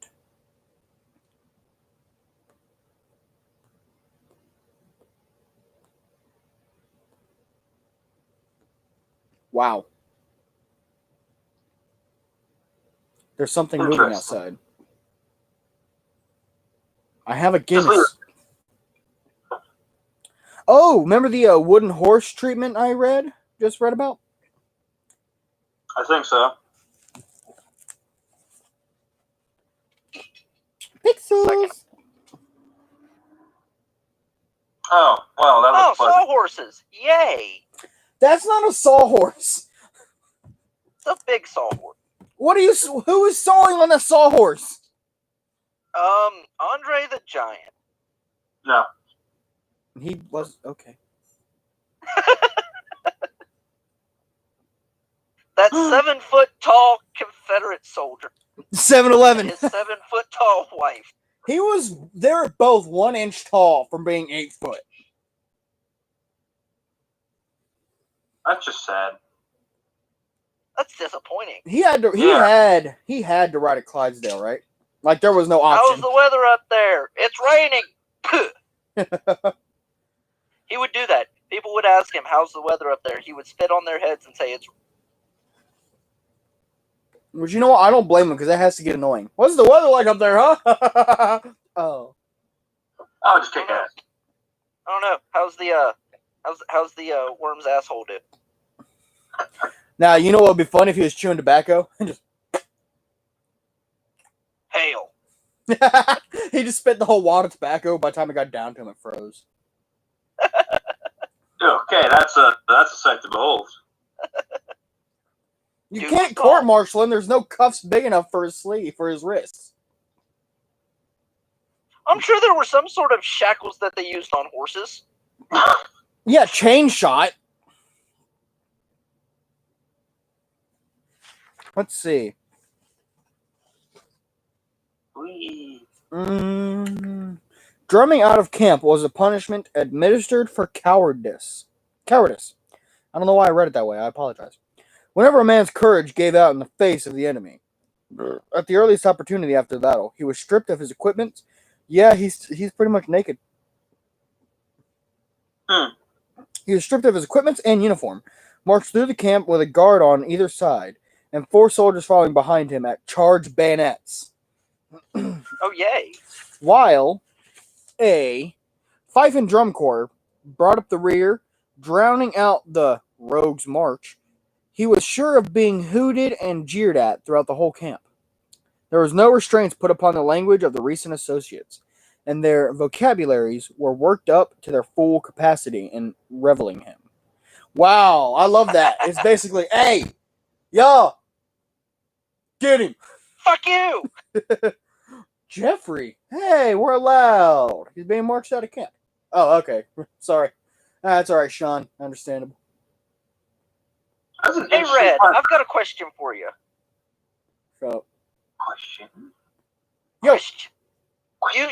Wow. There's something moving Interesting. outside. I have a Just leave Guinness. Oh, remember the wooden horse treatment I just read about? I think so. Pixels! Oh, well, that Oh, looks pleasant. sawhorses! Yay! That's not a sawhorse. It's a big sawhorse. Who is sawing on a sawhorse? Andre the Giant. No. He was okay. That 7-foot-tall Confederate soldier. 7-Eleven. His 7-foot-tall wife. They were both 1 inch tall from being 8 foot. That's just sad. That's disappointing. He had to ride a Clydesdale, right? Like there was no How's option. the weather up there? It's raining. He would do that. People would ask him, how's the weather up there? He would spit on their heads and say, it's... But you know what? I don't blame him because that has to get annoying. What's the weather like up there, huh? Oh. I'll just kick ass. I don't know. How's the worm's asshole do? Now, you know what would be fun if he was chewing tobacco? Just Hail. he just spit the whole wad of tobacco. By the time it got down to him, it froze. Okay, that's a sight to behold. You Dude, can't stop. court-martial him. There's no cuffs big enough for his sleeve, for his wrists. I'm sure there were some sort of shackles that they used on horses. Yeah, chain shot. Let's see. Whee. Drumming out of camp was a punishment administered for cowardice. Cowardice. I don't know why I read it that way. I apologize. Whenever a man's courage gave out in the face of the enemy, at the earliest opportunity after the battle, he was stripped of his equipment. Yeah, he's pretty much naked. He was stripped of his equipment and uniform, marched through the camp with a guard on either side, and 4 soldiers following behind him at charged bayonets. Oh, yay. While a fife and drum corps brought up the rear, drowning out the rogue's march, he was sure of being hooted and jeered at throughout the whole camp. There was no restraints put upon the language of the recent associates, and their vocabularies were worked up to their full capacity in reveling him. Wow, I love that. It's basically, hey, yo, get him. Fuck you! Jeffrey, hey, we're allowed. He's being marched out of camp. Oh, okay. Sorry. That's all right, Sean. Understandable. That's an Hey, interesting Red, I've got a question for you. So, question. yo,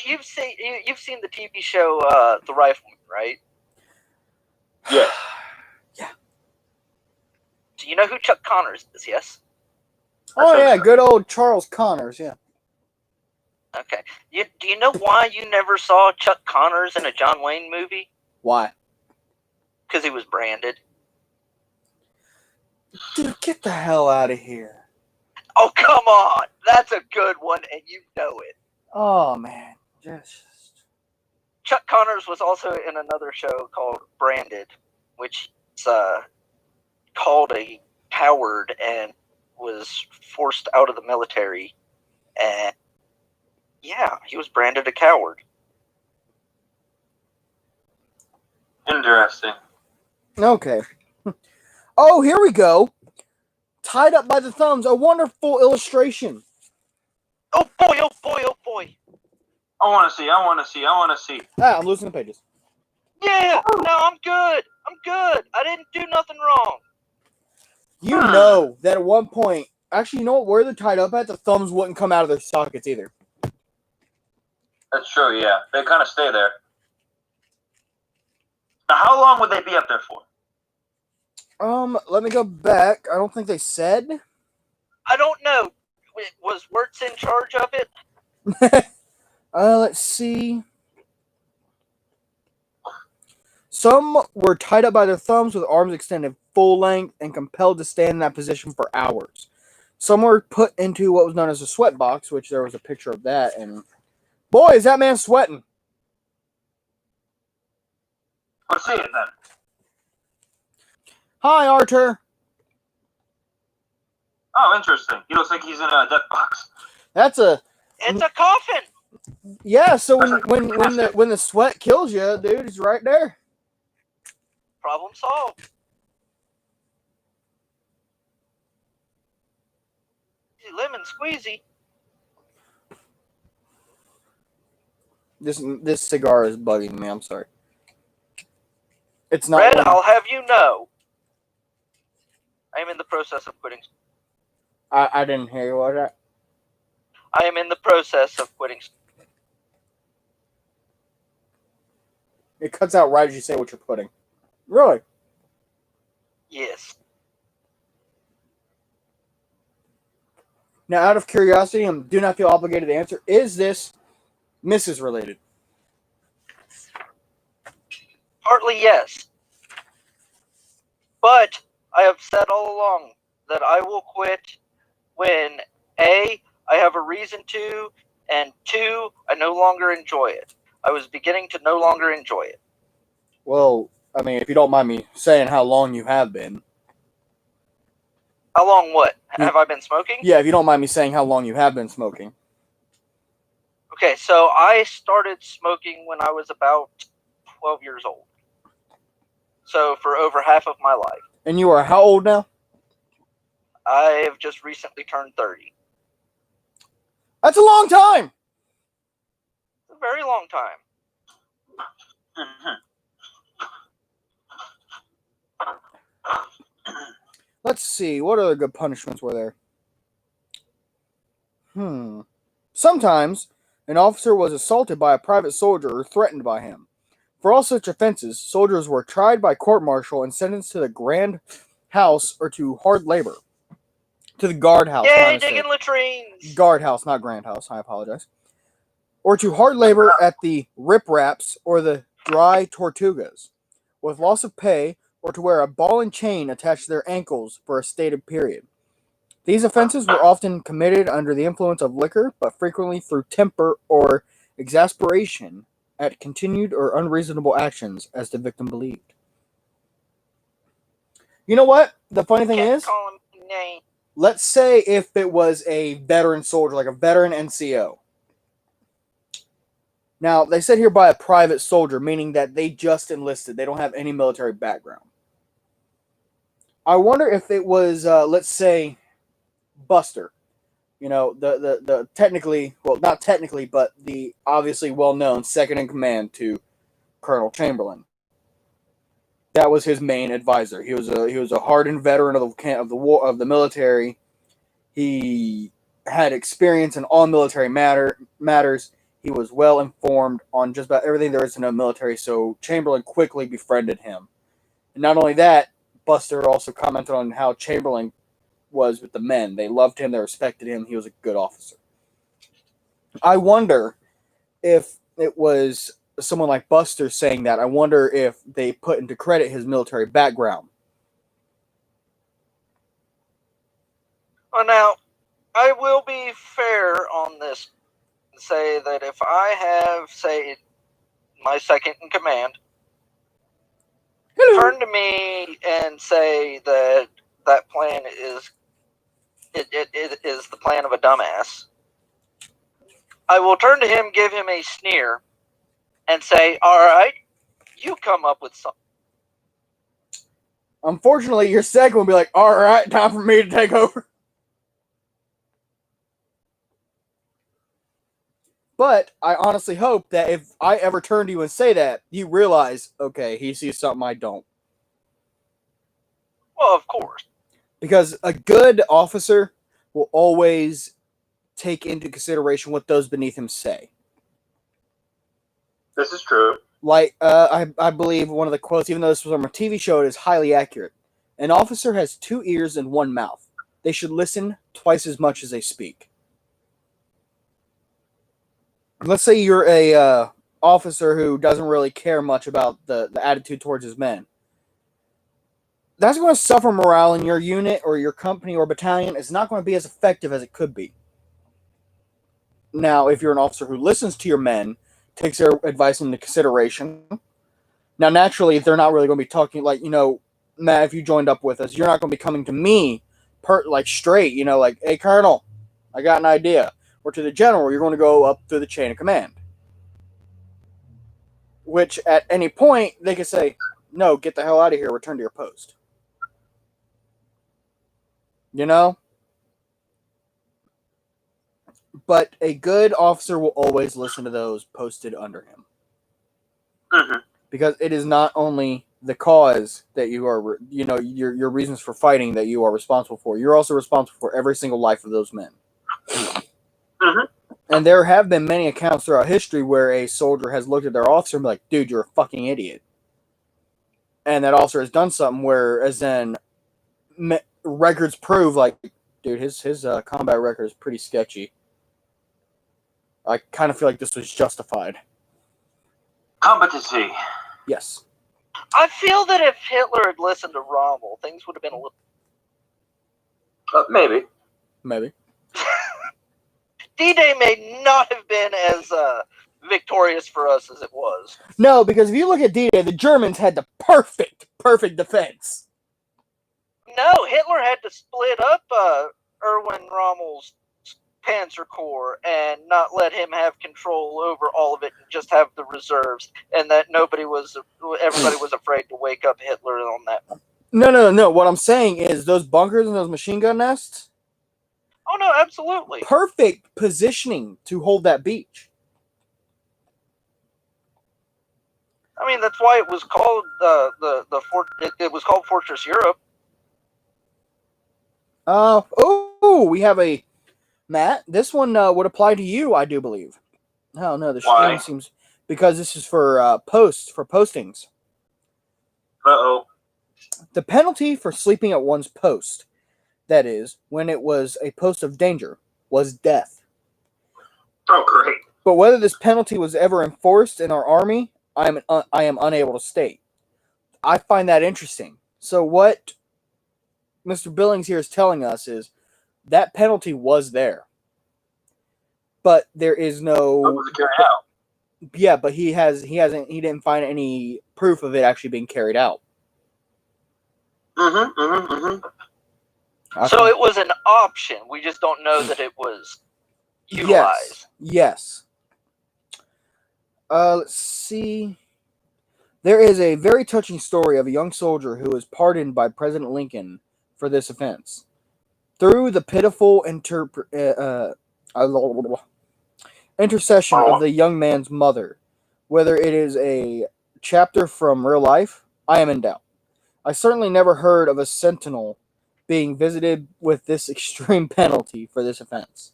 You've seen the TV show The Rifleman, right? Yeah. Do you know who Chuck Connors is? Yes. oh yeah, good old Charles Connors. Yeah. Okay. Do you know why you never saw Chuck Connors in a John Wayne movie? Why? Because he was branded. Dude, get the hell out of here. Oh, come on! That's a good one, and you know it. Oh man, just Chuck Connors was also in another show called Branded, which is called a coward and was forced out of the military. And yeah, he was branded a coward. Interesting. okay. Oh, here we go. Tied up by the thumbs, a wonderful illustration. Oh boy, oh boy, oh boy. I want to see. Ah, I'm losing the pages. Yeah, no, I'm good. I didn't do nothing wrong. You know that at one point, actually, you know what? Where they're tied up at, the thumbs wouldn't come out of their sockets either. That's true, yeah. They kind of stay there. Now, how long would they be up there for? Let me go back. I don't think they said. I don't know. Was Wirtz in charge of it? Let's see. Some were tied up by their thumbs with arms extended full length and compelled to stand in that position for hours. Some were put into what was known as a sweat box, which there was a picture of that. And boy, is that man sweating. Let's see it then. Hi, Arthur. Oh, interesting. He looks like he's in a death box. That's a It's a coffin. yeah. So when the sweat kills you, dude, he's right there. Problem solved. Lemon squeezy. This cigar is bugging me. I'm sorry. It's not. Red, I'll have you know, I am in the process of quitting. I didn't hear you. What was that? I am in the process of quitting. It cuts out right as you say what you're putting. Really? Yes. Now, out of curiosity, and do not feel obligated to answer, is this Mrs. related? Partly yes. But I have said all along that I will quit when A, I have a reason to, and 2, I no longer enjoy it. I was beginning to no longer enjoy it. Well, I mean, if you don't mind me saying how long you have been. How long what? Have I been smoking? Yeah, if you don't mind me saying how long you have been smoking. Okay, so I started smoking when I was about 12 years old. So for over half of my life. And you are how old now? I have just recently turned 30. That's a long time! It's a very long time. Let's see, what other good punishments were there? Sometimes, an officer was assaulted by a private soldier or threatened by him. For all such offenses, soldiers were tried by court-martial and sentenced to the Grand House or to hard labor. To the Guard House. Yay, digging latrines! Guard House, not Grand House. I apologize. Or to hard labor at the Rip Raps or the Dry Tortugas, with loss of pay, or to wear a ball and chain attached to their ankles for a stated period. These offenses were often committed under the influence of liquor, but frequently through temper or exasperation at continued or unreasonable actions, as the victim believed. You know what? The funny thing Can't is, call him name. let's say if it was a veteran soldier, like a veteran NCO. Now, they said here by a private soldier, meaning that they just enlisted. They don't have any military background. I wonder if it was, let's say, Buster. You know, the technically, well, not technically, but the obviously well-known second in command to Colonel Chamberlain. That was his main advisor. He was a hardened veteran of the military. He had experience in all military matters. He was well informed on just about everything there is to know military, so Chamberlain quickly befriended him. And not only that, Buster also commented on how Chamberlain was with the men. They loved him, they respected him, he was a good officer. I wonder if it was someone like Buster saying that. I wonder if they put into credit his military background. Well, now, I will be fair on this. Say that if I have, say, my second in command turn to me and say that that plan is it is the plan of a dumbass, I will turn to him, give him a sneer, and say, "All right, you come up with something." Unfortunately, your second will be like, "All right, time for me to take over." But I honestly hope that if I ever turn to you and say that, you realize, okay, he sees something I don't. Well, of course. Because a good officer will always take into consideration what those beneath him say. This is true. Like, I believe one of the quotes, even though this was from a TV show, it is highly accurate. An officer has 2 ears and 1 mouth. They should listen twice as much as they speak. Let's say you're a officer who doesn't really care much about the attitude towards his men. That's going to suffer morale in your unit or your company or battalion. It's not going to be as effective as it could be. Now, if you're an officer who listens to your men, takes their advice into consideration. Now, naturally, they're not really going to be talking like, Matt, if you joined up with us, you're not going to be coming to me straight, like, hey, Colonel, I got an idea. Or to the general, you're going to go up through the chain of command. Which, at any point, they could say, no, get the hell out of here, return to your post. But a good officer will always listen to those posted under him. Mm-hmm. Because it is not only the cause that you are, your reasons for fighting that you are responsible for. You're also responsible for every single life of those men. Mm-hmm. And there have been many accounts throughout history where a soldier has looked at their officer and be like, dude, you're a fucking idiot. And that officer has done something where, as then, records prove, like, dude, his combat record is pretty sketchy. I kind of feel like this was justified. Competency. Yes. I feel that if Hitler had listened to Rommel, things would have been a little... Maybe. D-Day may not have been as victorious for us as it was. No, because if you look at D-Day, the Germans had the perfect defense. No, Hitler had to split up Erwin Rommel's Panzer Corps and not let him have control over all of it and just have the reserves, and that everybody was afraid to wake up Hitler on that. No. What I'm saying is those bunkers and those machine gun nests. Oh no, absolutely. Perfect positioning to hold that beach. I mean, that's why it was called the fort. It was called Fortress Europe. We have a Matt. This one would apply to you, I do believe. Oh no, the screen seems because this is for postings. Uh-oh. The penalty for sleeping at one's post, that is, when it was a post of danger, was death. Oh, great. But whether this penalty was ever enforced in our army, I am unable to state. I find that interesting. So what Mr. Billings here is telling us is that penalty was there. But there is no... What was it carried out? Yeah, but he didn't find any proof of it actually being carried out. So it was an option. We just don't know that it was utilized. Yes. Let's see. There is a very touching story of a young soldier who was pardoned by President Lincoln for this offense. Through the pitiful intercession of the young man's mother. Whether it is a chapter from real life, I am in doubt. I certainly never heard of a sentinel being visited with this extreme penalty for this offense.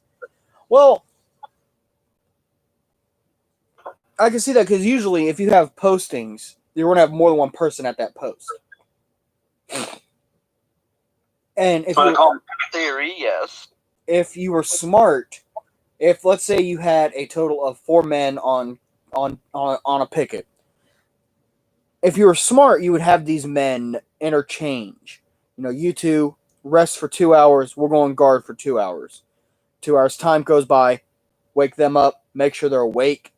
Well, I can see that because usually if you have postings, you're going to have more than one person at that post. And if in theory, yes. If you were smart, if let's say you had a total of 4 men on a picket, if you were smart, you would have these men interchange. You two rest for 2 hours. We're going guard for 2 hours. 2 hours time goes by. Wake them up. Make sure they're awake.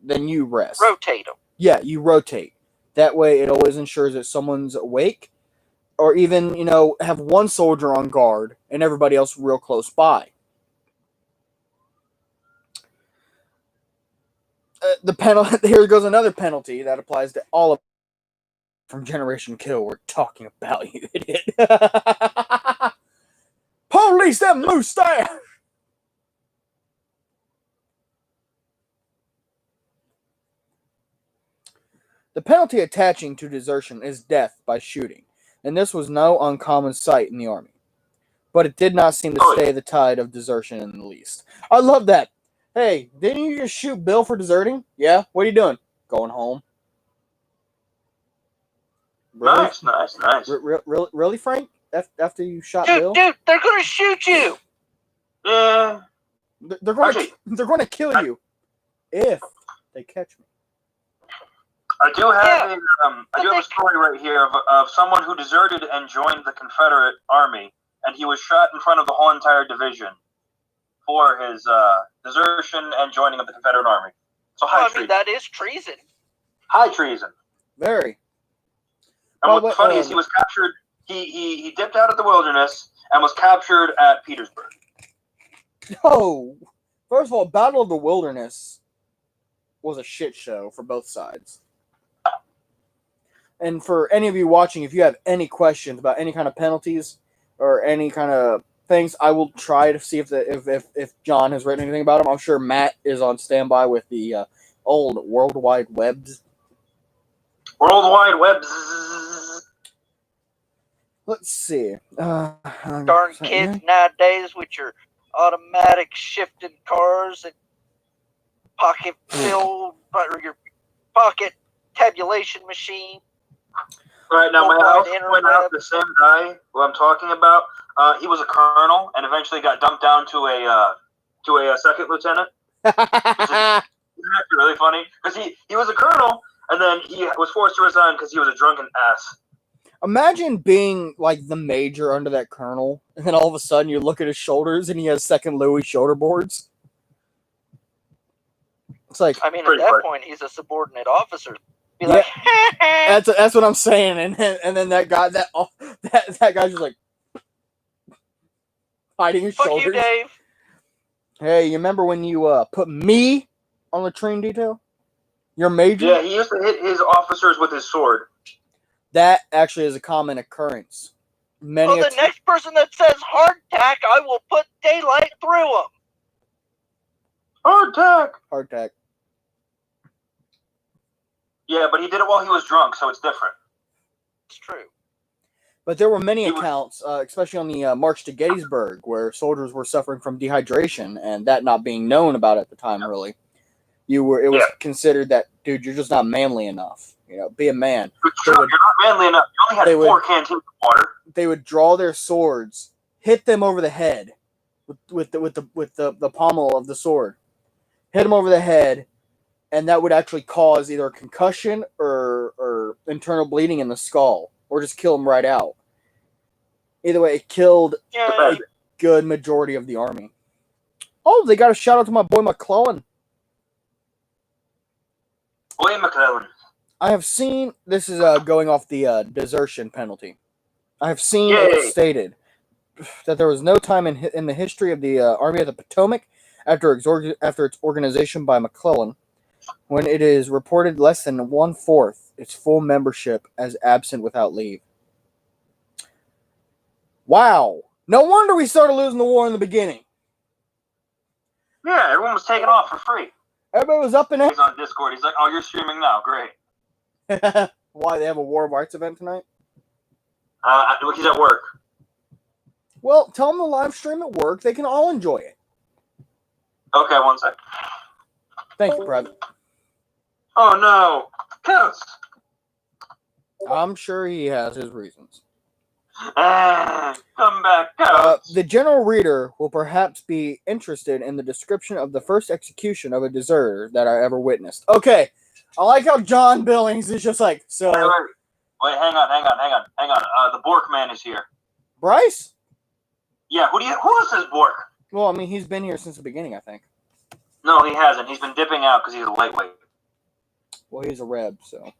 Then you rest. Rotate them. Yeah, you rotate. That way, it always ensures that someone's awake. Or even, have one soldier on guard and everybody else real close by. The penalty. Here goes another penalty that applies to all of from Generation Kill. We're talking about you, idiot. Police that mustache. The penalty attaching to desertion is death by shooting, and this was no uncommon sight in the army. But it did not seem to stay the tide of desertion in the least. I love that. Hey, didn't you just shoot Bill for deserting? Yeah? What are you doing? Going home. Really? Nice. Really, Frank? After you shot Dude, Bill? they're gonna shoot you. Yeah. They're going Actually, to kill you if they catch me. I do have Yeah, I do have a story right here of someone who deserted and joined the Confederate Army, and he was shot in front of the whole entire division for his desertion and joining of the Confederate Army. So Well, treason. that is treason. High treason. Very. And what's funny is he was captured. He dipped out of the wilderness and was captured at Petersburg. Oh, first of all, Battle of the Wilderness was a shit show for both sides. And for any of you watching, if you have any questions about any kind of penalties or any kind of things, I will try to see if John has written anything about them. I'm sure Matt is on standby with the old World Wide Webs. World Wide Webs. Let's see. Darn kids nowadays with your automatic shifting cars and pocket fill or your pocket tabulation machine. Right now, my house went interweb. out the same guy who I'm talking about. He was a colonel and eventually got dumped down to a second lieutenant. Which is actually really funny because he was a colonel and then he was forced to resign because he was a drunken ass. Imagine being like the major under that colonel, and then all of a sudden you look at his shoulders and he has second Louis shoulder boards. It's like, I mean, at that point, he's a subordinate officer. Be Yeah. like, that's what I'm saying, and then that guy that guy's just like hiding his fuck shoulders. you, Dave. Hey, you remember when you put me on latrine detail? Your major? Yeah, he used to hit his officers with his sword. That actually is a common occurrence. Well, the next person that says hardtack, I will put daylight through them. Hardtack. Yeah, but he did it while he was drunk, so it's different. It's true. But there were many accounts, especially on the March to Gettysburg, where soldiers were suffering from dehydration, and that not being known about at the time, really. It was considered that, dude, you're just not manly enough. You know, be a man. You're not manly enough. You only had 4 canteens of water. They would draw their swords, hit them over the head with the pommel of the sword, hit them over the head, and that would actually cause either a concussion or internal bleeding in the skull, or just kill them right out. Either way, it killed a good majority of the army. Oh, they got a shout out to my boy McClellan. William McClellan. I have seen, this is going off the desertion penalty. I have seen it stated that there was no time in the history of the Army of the Potomac after its organization by McClellan when it is reported less than 1/4 its full membership as absent without leave. Wow. No wonder we started losing the war in the beginning. Yeah, everyone was taking off for free. Everybody was up in it. He's on Discord. He's like, oh, you're streaming now. Great. Why, they have a War of Arts event tonight? He's at work. Well, tell them to live stream at work. They can all enjoy it. Okay, one sec. Thank you, Private. Oh, no. Counts. I'm sure he has his reasons. Come back. Counts. The general reader will perhaps be interested in the description of the first execution of a deserter that I ever witnessed. Okay, I like how John Billings is just like, so... Wait, hang on. The Bork man is here. Bryce? Yeah, who is this Bork? Well, I mean, he's been here since the beginning, I think. No, he hasn't. He's been dipping out because he's a lightweight. Well, he's a Reb, so...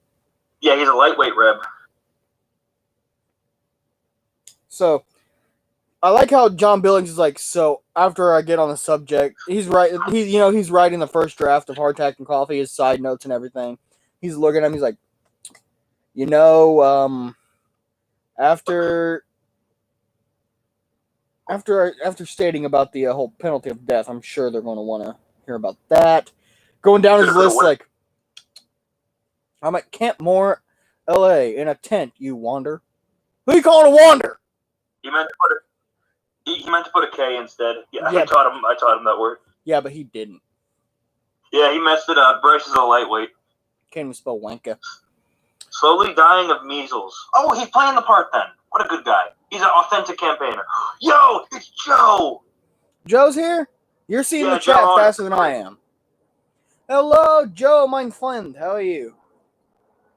Yeah, he's a lightweight Reb. So, I like how John Billings is like, so after I get on the subject, he's writing the first draft of Hardtack and Coffee, his side notes and everything. He's looking at him, he's like, after stating about the whole penalty of death, I'm sure they're going to want to hear about that. Going down his list, like, I'm at Camp Moore, LA, in a tent, you wander. Who you calling a wander? He meant to put a K instead. Yeah. I taught him that word. Yeah, but he didn't. Yeah, he messed it up. Bryce is a lightweight. Can't even spell wanka. Slowly dying of measles. Oh, he's playing the part then. What a good guy. He's an authentic campaigner. Yo, it's Joe. Joe's here? You're seeing Yeah, the chat Joe, faster than I am. Hello, Joe, mein friend. How are you?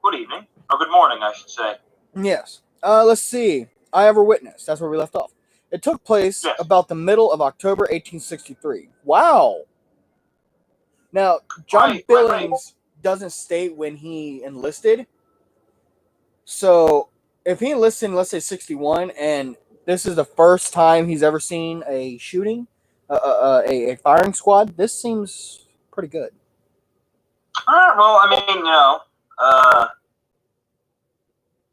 Good evening. Or good morning, I should say. Yes. Let's see. I Ever Witnessed. That's where we left off. It took place about the middle of October 1863. Wow. Now, John Billings doesn't state when he enlisted. So, if he enlisted in, let's say, 61, and this is the first time he's ever seen a shooting, a firing squad, this seems pretty good. Well, I mean,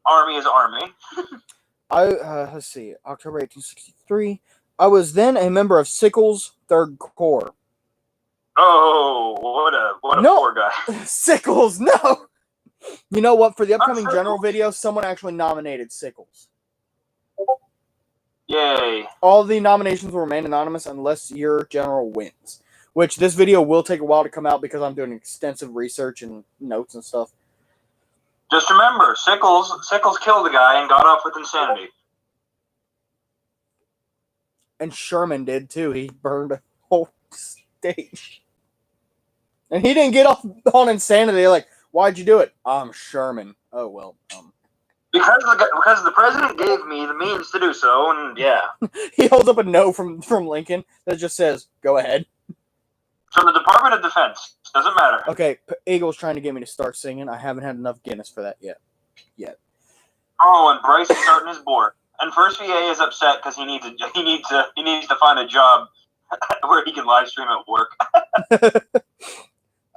Army is Army. Let's see, October 1863. I was then a member of Sickles' Third Corps. Oh, what a poor guy. Sickles, no! You know what? For the upcoming general video, someone actually nominated Sickles. Yay. All the nominations will remain anonymous unless your general wins. Which this video will take a while to come out because I'm doing extensive research and notes and stuff. Just remember, Sickles killed a guy and got off with insanity. And Sherman did too. He burned a whole stage. And he didn't get off on insanity. Like, why'd you do it? I'm Sherman. Oh, well. Because the president gave me the means to do so, and yeah. He holds up a note from Lincoln that just says, go ahead. From the Department of Defense. Doesn't matter. Okay, Eagle's trying to get me to start singing. I haven't had enough Guinness for that yet. Oh, and Bryce is starting his board. And First VA is upset because he needs to find a job where he can live stream at work.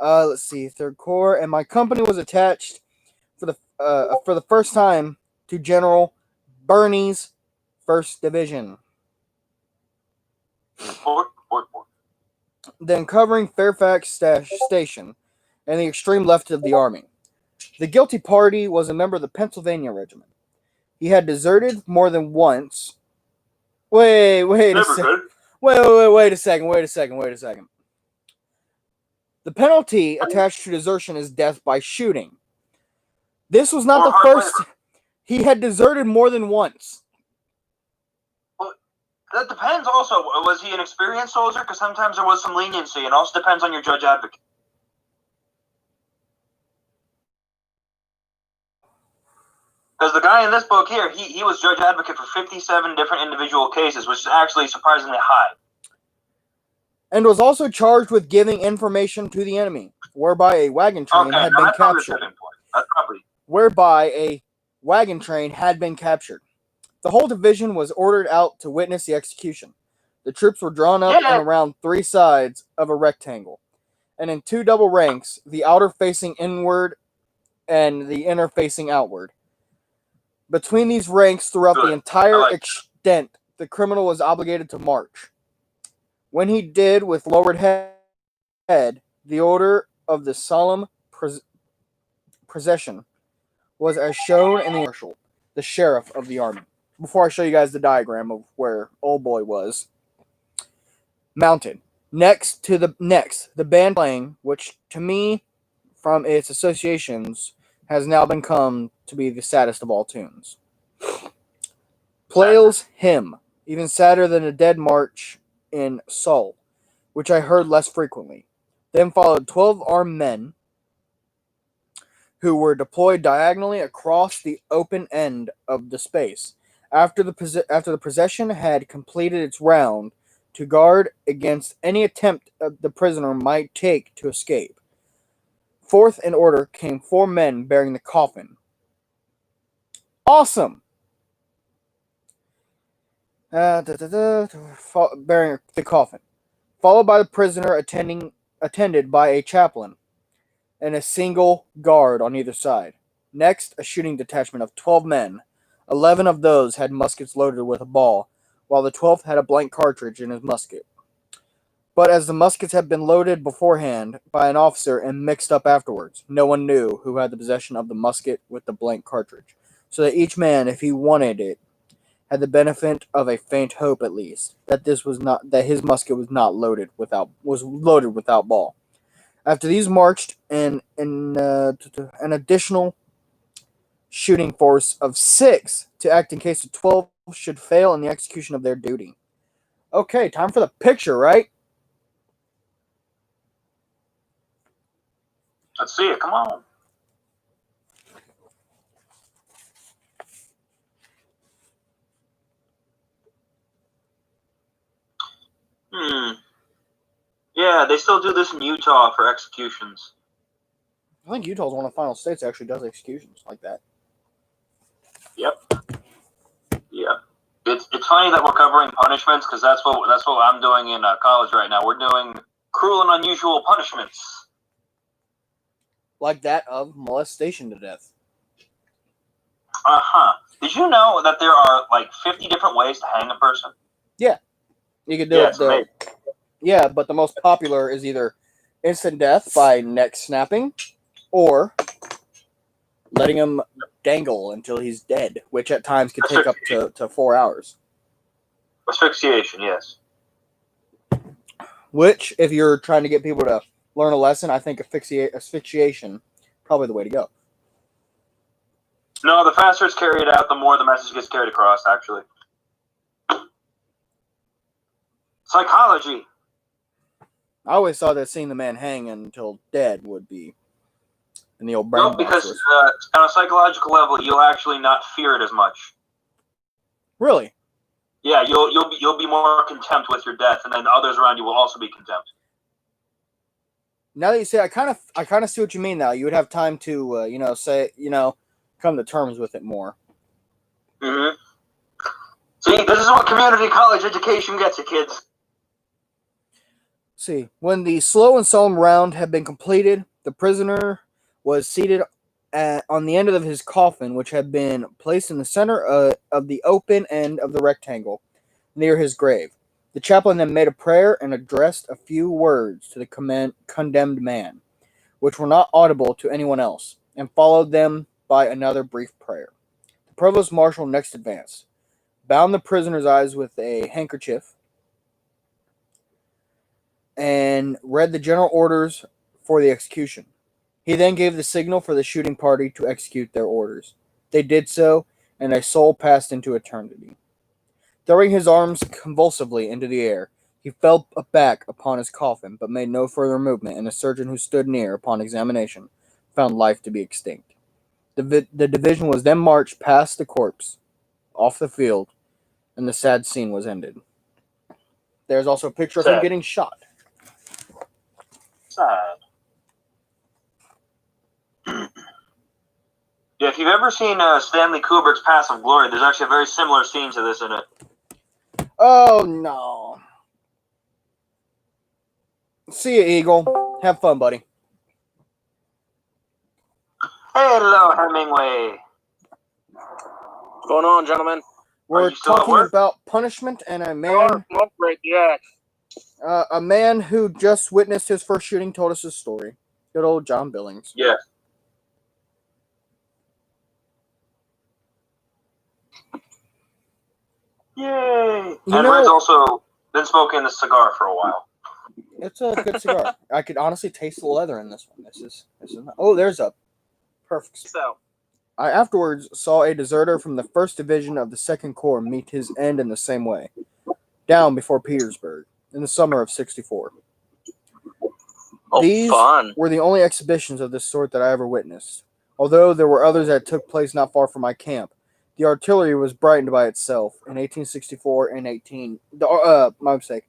Let's see, Third Corps, and my company was attached for the first time to General Birney's First Division. Board. Then covering Fairfax Station and the extreme left of the army. The guilty party was a member of the Pennsylvania Regiment. He had deserted more than once. Wait a second. The penalty attached to desertion is death by shooting. This was not the first. He had deserted more than once. Well, that depends also. Was he an experienced soldier? Because sometimes there was some leniency. It also depends on your judge advocate. Because the guy in this book here, he was judge advocate for 57 different individual cases, which is actually surprisingly high. And was also charged with giving information to the enemy, whereby a wagon train had been captured. That's probably. Whereby a wagon train had been captured. The whole division was ordered out to witness the execution. The troops were drawn up and around three sides of a rectangle, and in two double ranks, the outer facing inward and the inner facing outward. Between these ranks throughout the entire extent, the criminal was obligated to march. When he did with lowered head, the order of the solemn procession was as shown in the marshal, the sheriff of the army. Before I show you guys the diagram of where old boy was. Mounted. Next, the band playing, which to me, from its associations, has now become to be the saddest of all tunes. Pleyel's Hymn, even sadder than a Dead March in Saul, which I heard less frequently. Then followed 12 armed men who were deployed diagonally across the open end of the space. After the procession had completed its round, to guard against any attempt the prisoner might take to escape. Fourth in order came 4 men bearing the coffin. Awesome! Bearing the coffin. Followed by the prisoner attended by a chaplain and a single guard on either side. Next, a shooting detachment of 12 men. 11 of those had muskets loaded with a ball, while the 12th had a blank cartridge in his musket. But as the muskets had been loaded beforehand by an officer and mixed up afterwards, no one knew who had the possession of the musket with the blank cartridge, so that each man, if he wanted it, had the benefit of a faint hope at least that his musket was loaded without ball. After these marched, an additional shooting force of 6 to act in case the 12 should fail in the execution of their duty. Okay, time for the picture, right? Let's see it. Come on. Yeah, they still do this in Utah for executions. I think Utah is one of the final states that actually does executions like that. Yep. It's funny that we're covering punishments because that's what I'm doing in college right now. We're doing cruel and unusual punishments. Like that of molestation to death. Did you know that there are like 50 different ways to hang a person? Yeah. You could do it. Yeah, but the most popular is either instant death by neck snapping or letting him dangle until he's dead, which at times can take up to 4 hours. Asphyxiation, yes. Which, if you're trying to get people to learn a lesson, I think asphyxiation probably the way to go. No, the faster it's carried out, the more the message gets carried across, actually. Psychology. I always thought that seeing the man hang until dead would be in the old brain. No, because on a psychological level, you'll actually not fear it as much. Really? Yeah, you'll be more contempt with your death, and then others around you will also be contempt. Now that you say, I kind of see what you mean. Now you would have time to, come to terms with it more. Mm-hmm. See, this is what community college education gets you, kids. See, when the slow and solemn round had been completed, the prisoner was seated on the end of his coffin, which had been placed in the center of the open end of the rectangle, near his grave. The chaplain then made a prayer and addressed a few words to the condemned man, which were not audible to anyone else, and followed them by another brief prayer. The provost marshal next advanced, bound the prisoner's eyes with a handkerchief, and read the general orders for the execution. He then gave the signal for the shooting party to execute their orders. They did so, and a soul passed into eternity. Throwing his arms convulsively into the air, he fell back upon his coffin, but made no further movement, and a surgeon who stood near, upon examination, found life to be extinct. The division was then marched past the corpse, off the field, and the sad scene was ended. There's also a picture of him getting shot. Sad. Yeah, if you've ever seen Stanley Kubrick's Path of Glory, there's actually a very similar scene to this in it. Oh, no. See you, Eagle. Have fun, buddy. Hello, Hemingway. What's going on, gentlemen? We're talking about punishment and a man... a man who just witnessed his first shooting told us his story. Good old John Billings. Yeah. Yay! And Red's also been smoking the cigar for a while. It's a good cigar. I could honestly taste the leather in this one. This is oh, there's a perfect. So, I afterwards saw a deserter from the 1st Division of the 2nd Corps meet his end in the same way, down before Petersburg, in the summer of '64. These were the only exhibitions of this sort that I ever witnessed. Although there were others that took place not far from my camp, the artillery was brightened by itself in 1864 and 18. My mistake.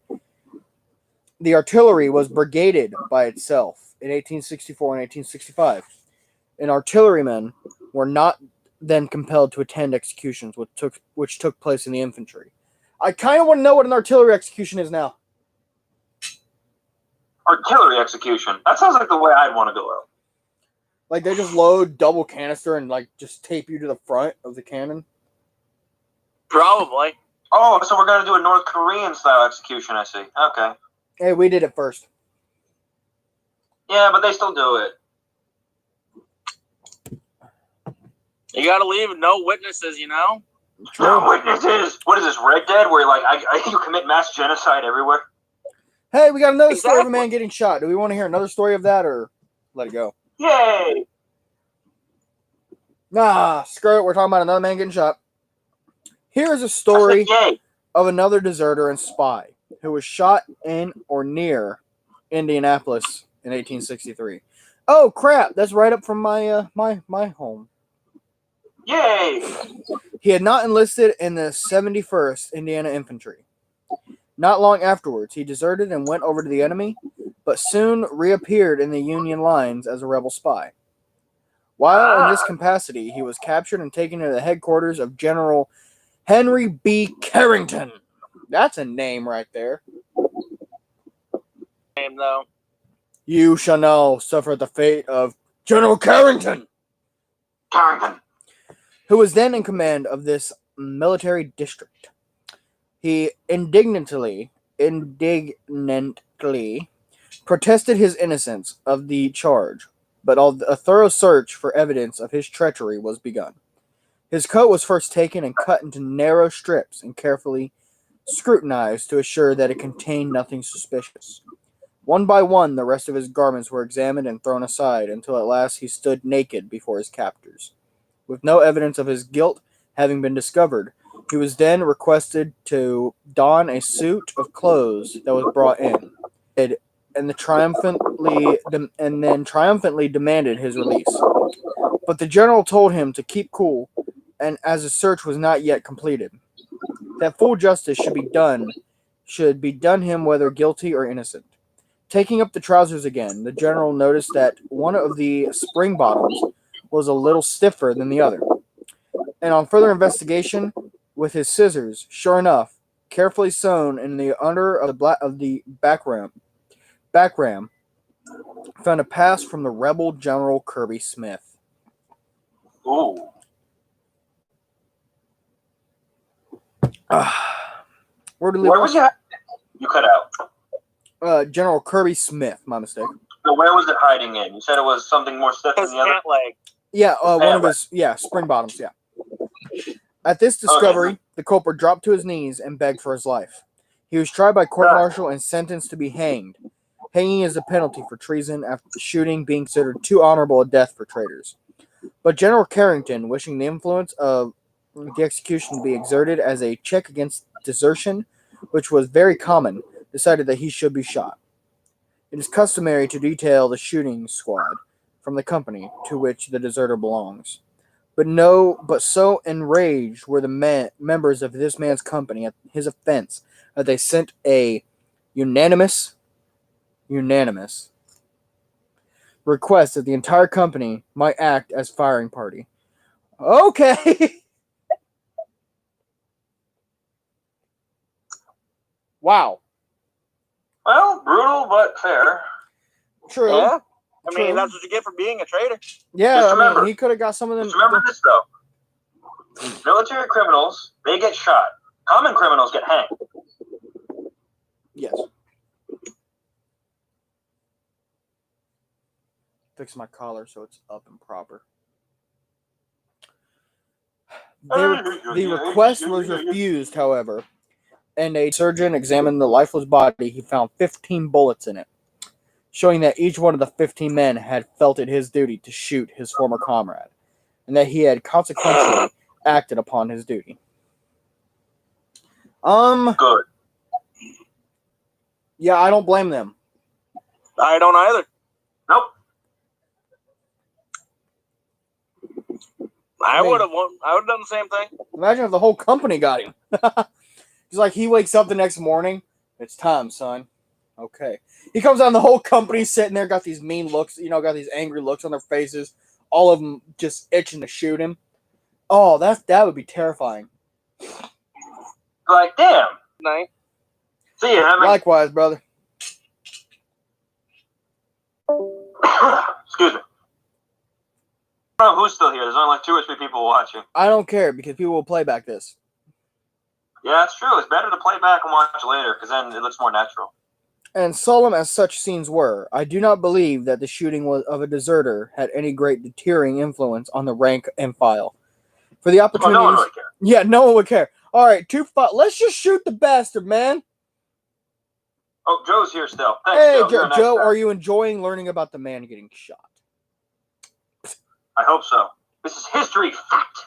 The artillery was brigaded by itself in 1864 and 1865. And artillerymen were not then compelled to attend executions, which took place in the infantry. I kind of want to know what an artillery execution is now. Artillery execution? That sounds like the way I'd want to go out. Like they just load double canister and like just tape you to the front of the cannon? Probably. Oh, so we're going to do a North Korean style execution, I see. Okay. Hey, we did it first. Yeah, but they still do it. You got to leave no witnesses, you know? No witnesses. What is this, Red Dead, where like you commit mass genocide everywhere? Hey, we got another story of a man getting shot. Do we want to hear another story of that or let it go? Yay! Nah, screw it. We're talking about another man getting shot. Here is a I story said yay. of another deserter and spy who was shot in or near Indianapolis in 1863. Oh crap! That's right up from my my home. Yay. He had not enlisted in the 71st Indiana Infantry. Not long afterwards, he deserted and went over to the enemy, but soon reappeared in the Union lines as a rebel spy. While in this capacity, he was captured and taken to the headquarters of General Henry B. Carrington. That's a name right there. Name though. You shall now suffer the fate of General Carrington, Carrington. who was then in command of this military district. He indignantly protested his innocence of the charge, but a thorough search for evidence of his treachery was begun. His coat was first taken and cut into narrow strips and carefully scrutinized to assure that it contained nothing suspicious. One by one, the rest of his garments were examined and thrown aside until at last he stood naked before his captors. With no evidence of his guilt having been discovered, he was then requested to don a suit of clothes that was brought in, and then triumphantly demanded his release. But the general told him to keep cool, and as the search was not yet completed, that full justice should be done him whether guilty or innocent. Taking up the trousers again, the general noticed that one of the spring bottoms was a little stiffer than the other. And on further investigation, with his scissors, sure enough, carefully sewn in the under of the back ram, found a pass from the rebel General Kirby Smith. Ooh. Where did Where was you? You cut out. General Kirby Smith, my mistake. So where was it hiding in? You said it was something more stiff than His the other. pant leg. Yeah, one of his spring bottoms. Yeah. At this discovery, the culprit dropped to his knees and begged for his life. He was tried by court-martial and sentenced to be hanged. Hanging is a penalty for treason after the shooting being considered too honorable a death for traitors. But General Carrington, wishing the influence of the execution to be exerted as a check against desertion, which was very common, decided that he should be shot. It is customary to detail the shooting squad from the company to which the deserter belongs. But so enraged were the members of this man's company at his offense that they sent a unanimous request that the entire company might act as firing party. Okay. Wow. Well, brutal but fair. True. Yeah. I True. mean, that's what you get for being a traitor. Yeah, Just remember- he could have got some of them. Just remember this though. Military criminals, they get shot. Common criminals get hanged. Yes. Fix my collar so it's up and proper. The request was refused, however, and a surgeon examined the lifeless body. He found 15 bullets in it, showing that each one of the 15 men had felt it his duty to shoot his former comrade, and that he had consequently acted upon his duty. Good. Yeah, I don't blame them. I don't either. Nope. I would have done the same thing. Imagine if the whole company got him. He's like, he wakes up the next morning. It's time, son. Okay. He comes on, the whole company sitting there, got these mean looks, got these angry looks on their faces. All of them just itching to shoot him. Oh, that would be terrifying. Like, damn. Night. See you, Hemming. Likewise, brother. Excuse me. I don't know who's still here. There's only like 2 or 3 people watching. I don't care because people will play back this. Yeah, it's true. It's better to play back and watch later because then it looks more natural. And solemn as such scenes were, I do not believe that the shooting of a deserter had any great deterring influence on the rank and file. For the Oh, opportunities, no one really cares. yeah, no one would care. All right, let's just shoot the bastard, man. Oh, Joe's here still. Thanks, Hey, Joe. You're a nice Joe, guy. are you enjoying learning about the man getting shot? I hope so. This is history fact.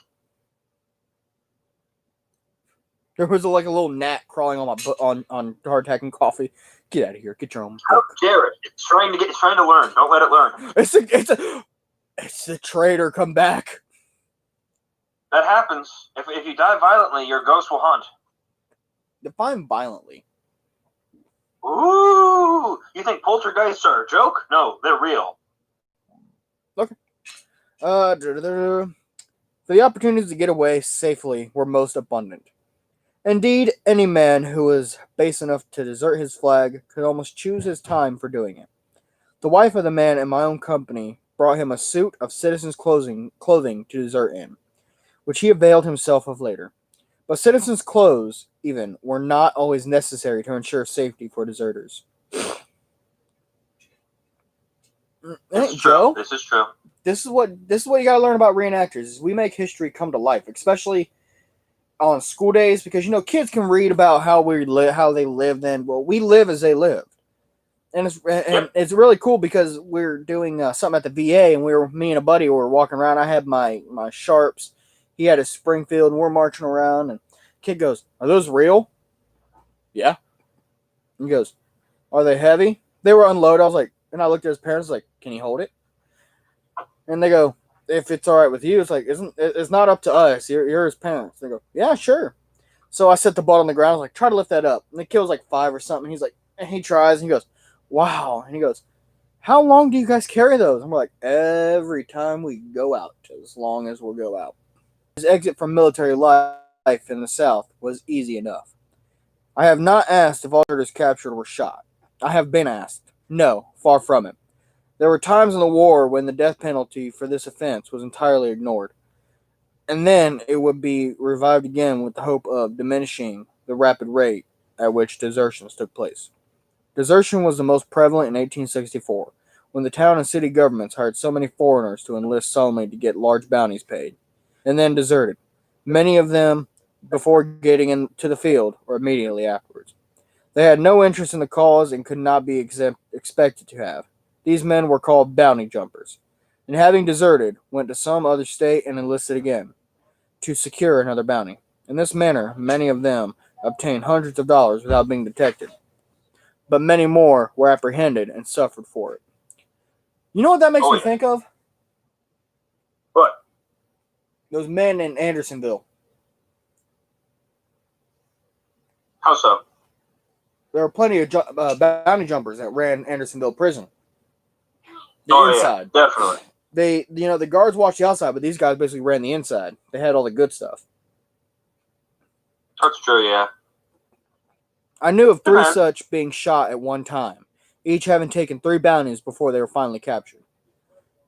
There was like a little gnat crawling on my on hardtack and coffee. Get out of here. Get your own How book. dare it? It's trying to learn. Don't let it learn. It's the traitor come back. That happens. If you die violently, your ghost will haunt. Define violently. Ooh! You think poltergeists are a joke? No, they're real. The opportunities to get away safely were most abundant. Indeed, any man who was base enough to desert his flag could almost choose his time for doing it. The wife of the man in my own company brought him a suit of citizens' clothing to desert in, which he availed himself of later. But citizens' clothes, even, were not always necessary to ensure safety for deserters. Hey, Joe, This is true. this is what you gotta learn about reenactors. Is we make history come to life, especially on school days, because kids can read about how they lived then. Well, we live as they lived, and it's really cool because we're doing something at the VA, and me and a buddy were walking around. I had my Sharps, he had his Springfield, and we're marching around, and kid goes, "Are those real?" Yeah. And he goes, "Are they heavy?" They were unloaded. I was like, and I looked at his parents like, "Can he hold it?" And they go, "If it's all right with you." It's like, it's not up to us. You're his parents. They go, "Yeah, sure." So I set the butt on the ground. I was like, "Try to lift that up." And the kid was like 5 or something. He's like, and he tries, and he goes, "Wow." And he goes, "How long do you guys carry those?" And we're like, "Every time we go out, as long as we'll go out." His exit from military life in the South was easy enough. I have not asked if all deserters captured were shot. I have been asked. No, far from it. There were times in the war when the death penalty for this offense was entirely ignored, and then it would be revived again with the hope of diminishing the rapid rate at which desertions took place. Desertion was the most prevalent in 1864, when the town and city governments hired so many foreigners to enlist solemnly to get large bounties paid, and then deserted, many of them before getting into the field or immediately afterwards. They had no interest in the cause and could not be expected to have. These men were called bounty jumpers, and having deserted, went to some other state and enlisted again to secure another bounty. In this manner, many of them obtained hundreds of dollars without being detected, but many more were apprehended and suffered for it. You know what that makes me think of? What? Those men in Andersonville. How so? There were plenty of bounty jumpers that ran Andersonville prison. The inside. Yeah, definitely. The guards watched the outside, but these guys basically ran the inside. They had all the good stuff. That's true, yeah. I knew of 3 such being shot at one time, each having taken 3 bounties before they were finally captured.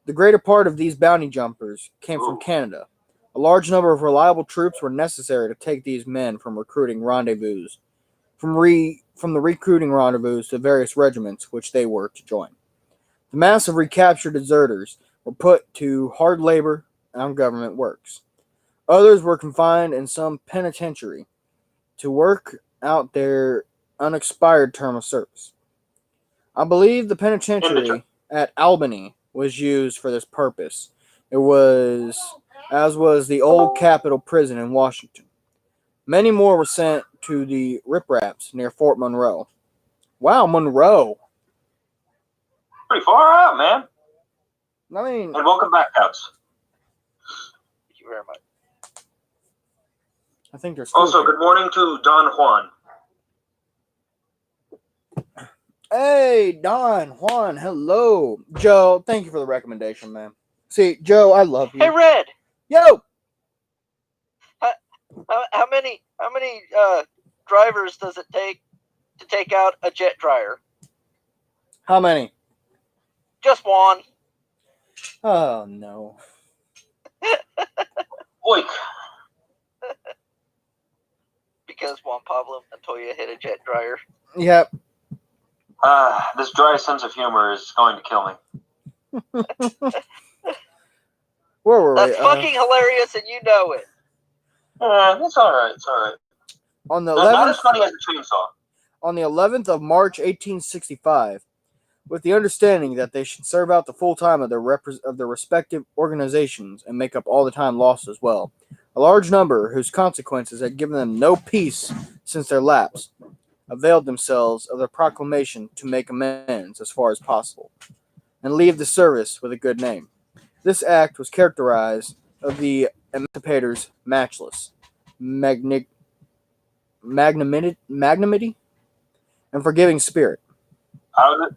The greater part of these bounty jumpers came from Canada. A large number of reliable troops were necessary to take these men from recruiting rendezvous, from the recruiting rendezvous to various regiments which they were to join. The mass of recaptured deserters were put to hard labor on government works. Others were confined in some penitentiary to work out their unexpired term of service. I believe the penitentiary at Albany was used for this purpose. It was, as was the old Capitol prison in Washington. Many more were sent to the Rip Raps near Fort Monroe. Wow, Monroe. Pretty far out, man. I mean, and welcome back, Caps. Thank you very much. I think there's also good morning to Don Juan. Hey, Don Juan, hello. Joe, thank you for the recommendation, man. See, Joe, I love you. Hey, Red. Yo. How many drivers does it take to take out a jet dryer? How many? Just one. Oh no. Oik. Because Juan Pablo Montoya hit a jet dryer. Yep. This dry sense of humor is going to kill me. Where were we? That's fucking hilarious, and you know it. It's all right. It's all right. On the Not 11th, as funny as the chainsaw. on the 11th of March, 1865, with the understanding that they should serve out the full time of their respective organizations and make up all the time lost as well. A large number, whose consequences had given them no peace since their lapse, availed themselves of the proclamation to make amends as far as possible, and leave the service with a good name. This act was characterized of the emancipators' matchless magnanimity and forgiving spirit. How is it?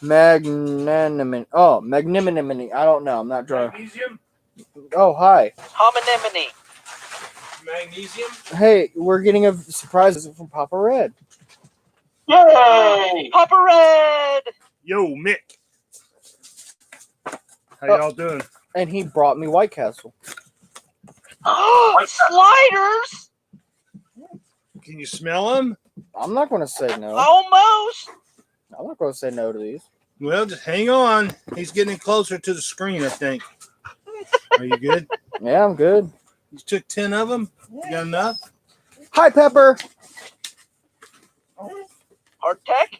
Magnanimity. Oh, magnanimity. I don't know. I'm not drawing. Magnesium? Oh, hi. Homonymity. Magnesium? Hey, we're getting a surprise from Papa Red. Yay! Papa Red! Yo, Mick. How y'all doing? And he brought me White Castle. Sliders! Can you smell them? I'm not going to say no. Almost! I'm not going to say no to these. Well, just hang on. He's getting closer to the screen, I think. Are you good? Yeah, I'm good. You took 10 of them? You got enough? Hi, Pepper. Hardtack?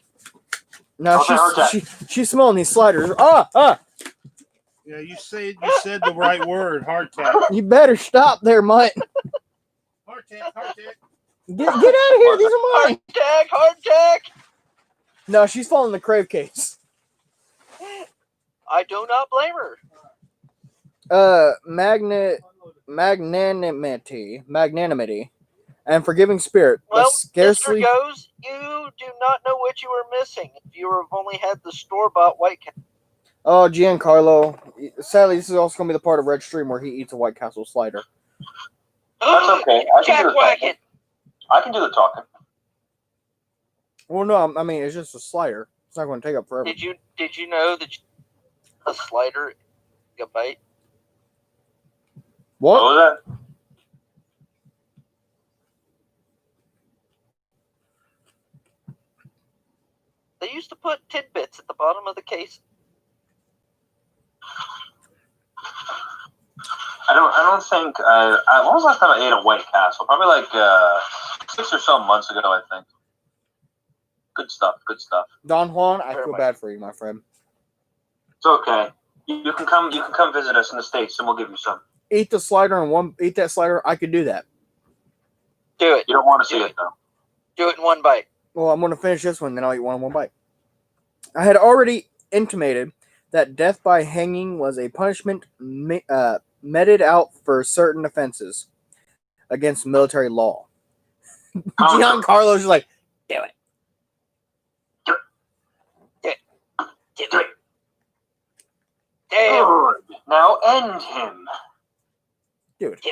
No, Okay, she's smelling these sliders. Yeah, you said the right word. Hardtack. You better stop there, Mike. Hardtack. Get out of here. These are mine. Hardtack! No, she's falling in the crave case. I do not blame her. Magnanimity, and forgiving spirit. Well, But scarcely. Mr. Goes, you do not know what you were missing if you have only had the store-bought White Castle. Oh, Giancarlo. Sadly, this is also going to be the part of Red Stream where he eats a White Castle slider. That's okay. I can do the Jack-whacking! talking. I can do the talking. Well, no, I mean, it's just a slider. It's not going to take up forever. Did you know that a slider a bite? What What? was that? They used to put tidbits at the bottom of the case. I don't think when was the last time I ate a White Castle? Probably like 6 or so months ago, I think. Good stuff. Don Juan, I Very feel much. bad for you, my friend. It's okay. You can come visit us in the States and we'll give you some. Eat the slider and eat that slider. I could do that. Do it. You don't want to see it though. Do it in one bite. Well, I'm going to finish this one, then I'll eat one in one bite. I had already intimated that death by hanging was a punishment meted out for certain offenses against military law. Giancarlo's just like, do it. Do it. Damn. Good. Now end him. Do it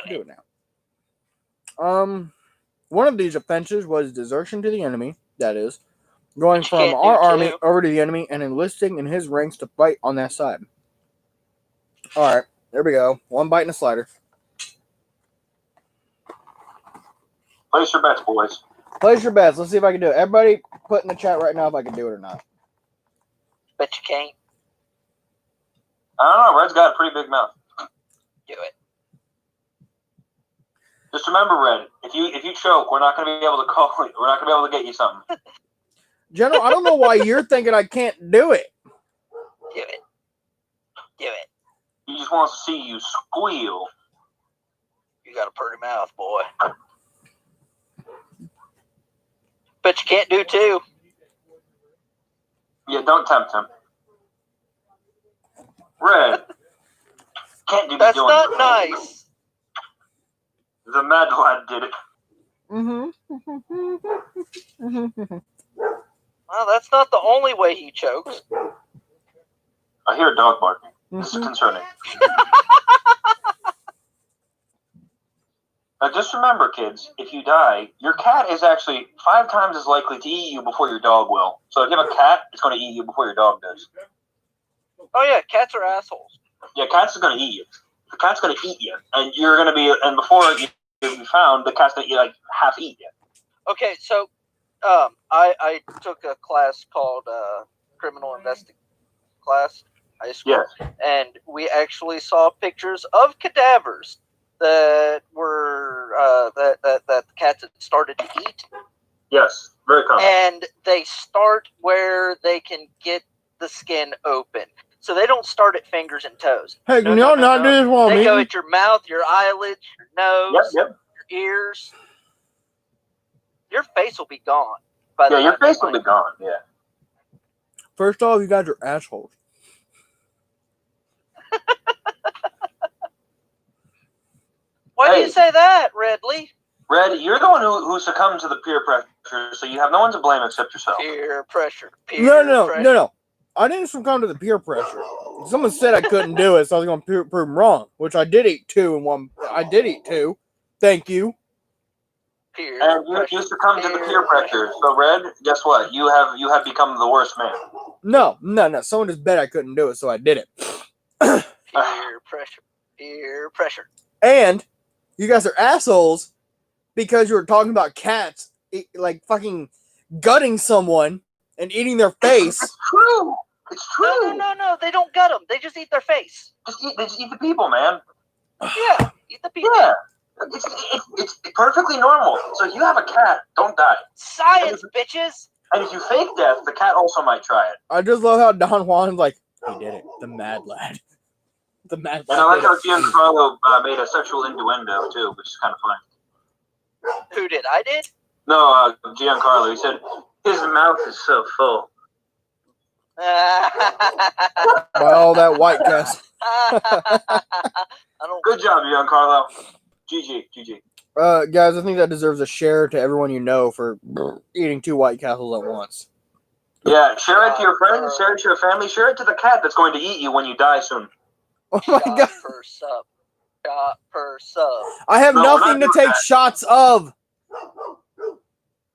now. One of these offenses was desertion to the enemy, that is, going Which you from can't our do, army too. over to the enemy and enlisting in his ranks to fight on that side. Alright, there we go. One bite and a slider. Place your bets, boys. Place your bets. Let's see if I can do it. Everybody put in the chat right now if I can do it or not. Bet you can't. I don't know. Red's got a pretty big mouth. Do it. Just remember, Red. If you choke, we're not going to be able to call you. We're not going to be able to get you something. General, I don't know why you're thinking I can't do it. Do it. Do it. He just wants to see you squeal. You got a pretty mouth, boy. Bet you can't do two. Yeah, don't tempt him. Red. Can't do That's doing not it. nice. The Mad Lad did it. Well, that's not the only way he chokes. I hear a dog barking. This is concerning. Now, just remember, kids, if you die, your cat is actually 5 times as likely to eat you before your dog will. So if you have a cat, it's going to eat you before your dog does. Oh yeah, cats are assholes. Yeah, cats is going to eat you. The cat's going to eat you, and you're going to be. And before you be found, the cat's going to half eat you. Okay, so I took a class called criminal investigation class, high school, Yes. and we actually saw pictures of cadavers that were that the cats had started to eat, Yes, very common. And they start where they can get the skin open. So they don't start at fingers and toes. Hey, can y'all not do this while I'm They go eating? at your mouth, your eyelids, your nose, Yep. your ears. Your face will be gone. By the Yeah, your time face you will be gone. Yeah. First off, you guys are assholes. Why do Hey. you say that, Redley? Red, you're the one who succumbed to the peer pressure, so you have no one to blame except yourself. Peer pressure. No. I didn't succumb to the peer pressure. Someone said I couldn't do it, so I was going to prove them wrong. Which I did eat two in one. I did eat two. Thank you. Peer And pressure. you succumbed to the peer pressure. So, Red, guess what? You have become the worst man. No. Someone just bet I couldn't do it, so I did it. Peer pressure. Peer pressure. And you guys are assholes because you were talking about cats like fucking gutting someone and eating their face. It's true. It's true. No. They don't gut them. They just eat their face. They just eat the people, man. Yeah. Eat the people. Yeah. It's perfectly normal. So if you have a cat, don't die. Science, bitches. And if you fake death, the cat also might try it. I just love how Don Juan's like, he did it. The mad lad. The mad And I like lad. how Giancarlo made a sexual innuendo, too, which is kind of funny. Who did? I did? No, Giancarlo. He said, his mouth is so full. By all that White Castle. I don't. Good job, Giancarlo. GG. Guys, I think that deserves a share to everyone you know for eating 2 White Castles at once. Yeah, share it to your friends, share it to your family, share it to the cat that's going to eat you when you die soon. Oh my Shot god. per sub. Shot per sub. I have No, we're nothing not to doing take that. shots of.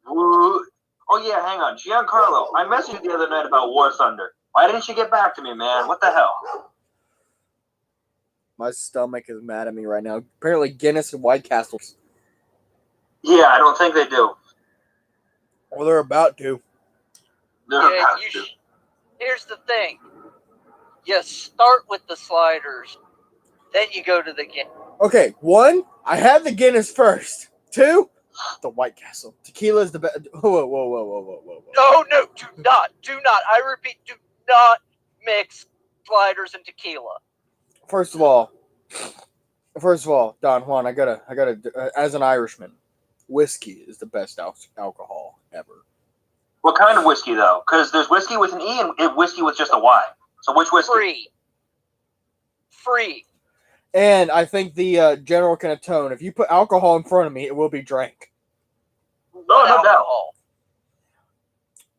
Ooh. Oh, yeah, hang on. Giancarlo, I messaged you the other night about War Thunder. Why didn't you get back to me, man? What the hell? My stomach is mad at me right now. Apparently Guinness and White Castles. Yeah, I don't think they do. Well, they're about to. They're Yeah, about you to. here's the thing. You start with the sliders, then you go to the game. Okay, 1, I had the Guinness first. 2, the White Castle. Tequila's the best. Whoa. No, do not. I repeat, do not mix sliders and tequila. First of all, Don Juan, I gotta, as an Irishman, whiskey is the best alcohol ever. What kind of whiskey, though? Because there's whiskey with an E and whiskey with just a Y. So which whiskey? Free. And I think the general can atone. If you put alcohol in front of me, it will be drank. No doubt. Alcohol.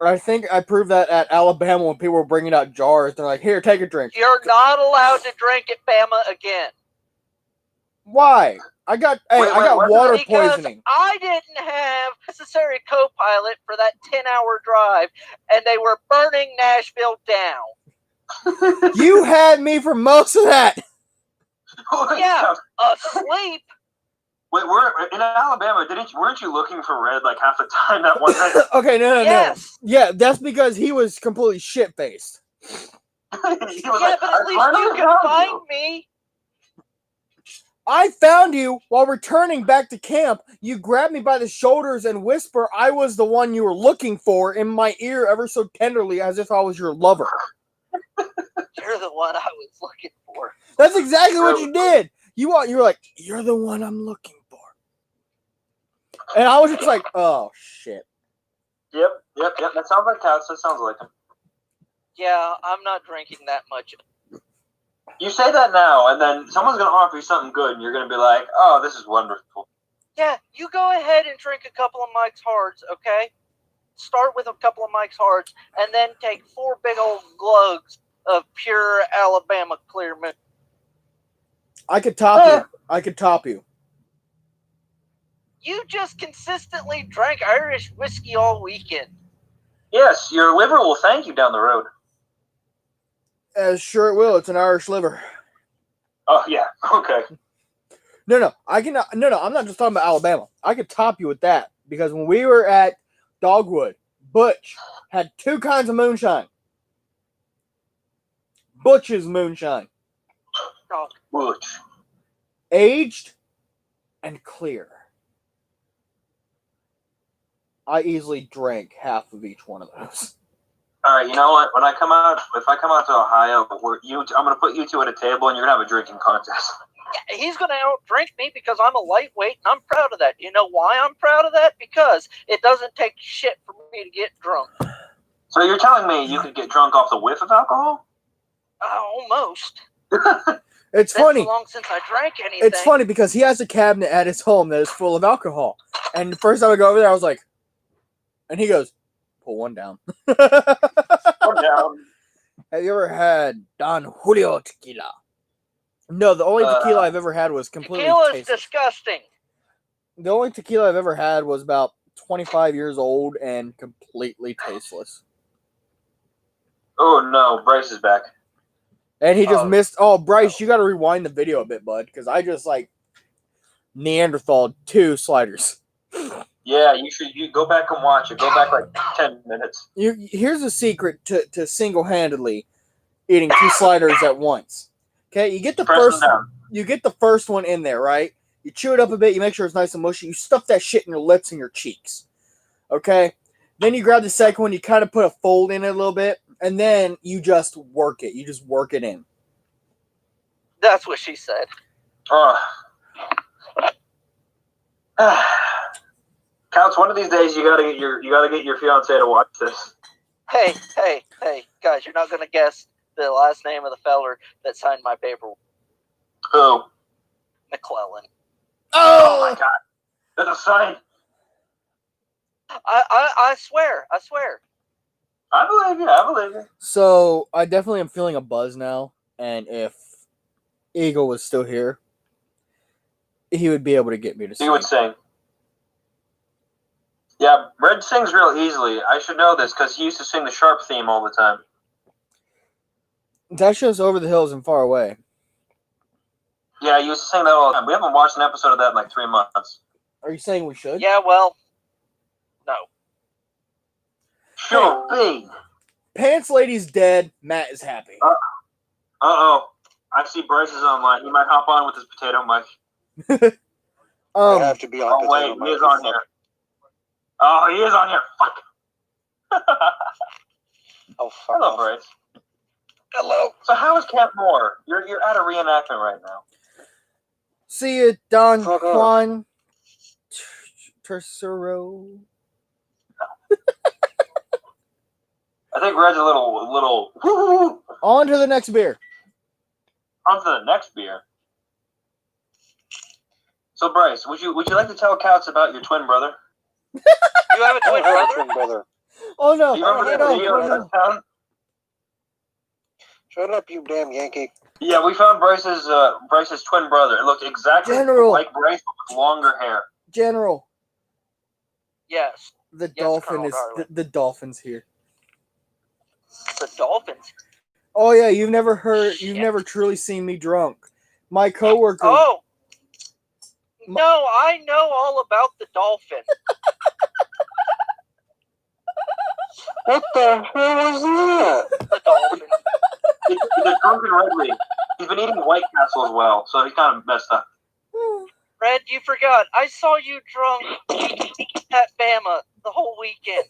I think I proved that at Alabama when people were bringing out jars. They're like, here, take a drink. You're not allowed to drink at Bama again. Why? I got what? water Because poisoning. I didn't have necessary co-pilot for that 10-hour drive, and they were burning Nashville down. You had me for most of that. Yeah, asleep. Wait, we're in Alabama. Weren't you looking for Red like half the time that one night? Okay, no. Yes. Yeah, that's because he was completely shit-faced. He was Yeah, like, but at "I least finally you can found find you." me. I found you while returning back to camp. You grabbed me by the shoulders and whisper I was the one you were looking for in my ear ever so tenderly as if I was your lover. You're the one I was looking for. That's exactly what you did. You were like, you're the one I'm looking for. And I was just like, oh, shit. Yep. That sounds like cats. That sounds like him. Yeah, I'm not drinking that much. You say that now, and then someone's going to offer you something good, and you're going to be like, oh, this is wonderful. Yeah, you go ahead and drink a couple of Mike's Hards, okay? Start with a couple of Mike's Hards, and then take 4 big old glugs of pure Alabama clear mint. I could top you. You just consistently drank Irish whiskey all weekend. Yes, your liver will thank you down the road. Sure it will. It's an Irish liver. Oh, yeah. Okay. No. I'm not just talking about Alabama. I could top you with that because when we were at Dogwood, Butch had 2 kinds of moonshine. Butch's moonshine. Oh, Butch. Aged and clear. I easily drank half of each one of those. All right, you know what? When I come out, if I come out to Ohio, I'm going to put you two at a table, and you're going to have a drinking contest. He's going to outdrink me because I'm a lightweight, and I'm proud of that. You know why I'm proud of that? Because it doesn't take shit for me to get drunk. So you're telling me you could get drunk off the whiff of alcohol? Almost. It's It's funny. been so long since I drank anything. It's funny because he has a cabinet at his home that is full of alcohol. And the first time I go over there, I was like, and he goes, pull one down. Oh, no. Have you ever had Don Julio tequila? No, the only tequila I've ever had was completely Tequila is tasteless. disgusting. The only tequila I've ever had was about 25 years old and completely tasteless. Oh, no. Bryce is back. And he just Oh. missed. Oh, Bryce, you got to rewind the video a bit, bud, because I just like Neanderthal 2 sliders. Yeah, you go back and watch it. Go back like 10 minutes. Here's a secret to single-handedly eating 2 sliders at once. Okay, you get the Press first them down. you get the first one in there, right? You chew it up a bit, you make sure it's nice and mushy, you stuff that shit in your lips and your cheeks. Okay? Then you grab the second one, you kind of put a fold in it a little bit, and then you just work it. You just work it in. That's what she said. Counts, one of these days you gotta get your fiance to watch this. Hey, guys, you're not going to guess the last name of the feller that signed my paper. Who? McClellan. Oh my god. That's a sign. I swear. I believe you. So I definitely am feeling a buzz now, and if Eagle was still here, he would be able to get me to He sing. would sing. Yeah, Red sings real easily. I should know this because he used to sing the Sharp theme all the time. That show's Over the Hills and Far Away. Yeah, he used to sing that all the time. We haven't watched an episode of that in like 3 months. Are you saying we should? Yeah, well, no. Sure thing. Pants Lady's dead. Matt is happy. Uh-oh. I see Bryce is online. He might hop on with his potato mic. I have to be on. Oh, wait. He is on here. Oh, he is on here. Fuck. Oh, fuck Hello, off. Bryce. Hello. So how is Camp Moore? You're at a reenactment right now. See you, Don Fuck off. Juan Tercero. I think Red's a little woo-hoo. On to the next beer. On to the next beer. So Bryce, would you like to tell Couts about your twin brother? You have a I twin have a brother? twin brother. Oh no! Do you remember that no, video in no. that town? Shut up, you damn Yankee. Yeah, we found Bryce's twin brother. It looked exactly General. like Bryce with longer hair. General, Yes. the Yes, dolphin Colonel is Darwin. the dolphin's here. The Dolphins. Oh yeah, you've never Shit. never truly seen me drunk. My coworker. Oh. No, I know all about the dolphin. What the hell was that? The dolphin. He's a drunken Redley. He's been eating White Castle as well, so he's kind of messed up. Red, you forgot. I saw you drunk at Bama the whole weekend.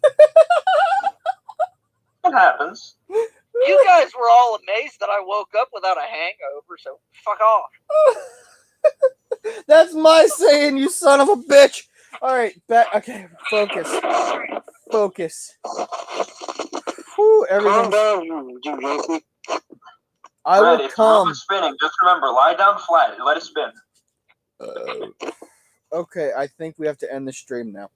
It happens. You guys were all amazed that I woke up without a hangover, so fuck off. That's my saying, you son of a bitch. All right, back. Okay, focus. Whew, Calm everything. down, you Yankee. I Red, will if the room come. is spinning, just remember, lie down flat and let it spin. Okay, I think we have to end the stream now.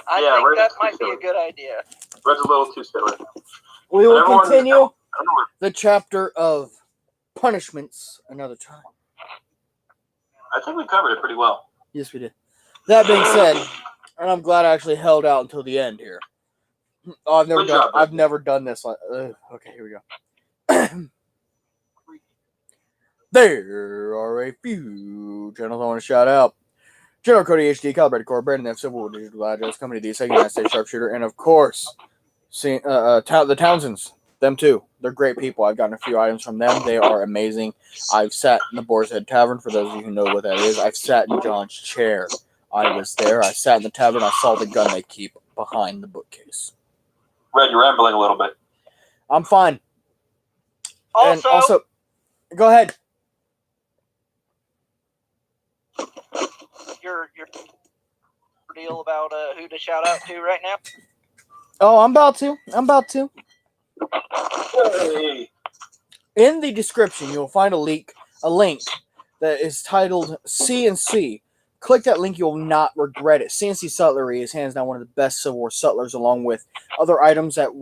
I Yeah, think Red's that too might be a silly. good idea. Red's a little too silly. We will Everyone- continue I don't know. the chapter of punishments another time. I think we covered it pretty well. Yes, we did. That being said, and I'm glad I actually held out until the end here. Oh, Good job, I've Ricky. never done this. Okay, here we go. There are a few channels I want to shout out. General Cody HD, Calibrated Core, Brandon F. Civil War Digital Address Company, the second United States Sharpshooter, and of course, the Townsends. Them too. They're great people. I've gotten a few items from them. They are amazing. I've sat in the Boar's Head Tavern, for those of you who know what that is. I've sat in John's chair. I was there. I sat in the tavern. I saw the gun they keep behind the bookcase. Red, you're rambling a little bit. I'm fine. And Also, also, go ahead. your deal about who to shout out to right now. Oh, I'm about to. Hey. In the description, you'll find a link that is titled CNC. Click that link, you'll not regret it. CNC Sutlery is hands down one of the best Civil War sutlers, along with other items that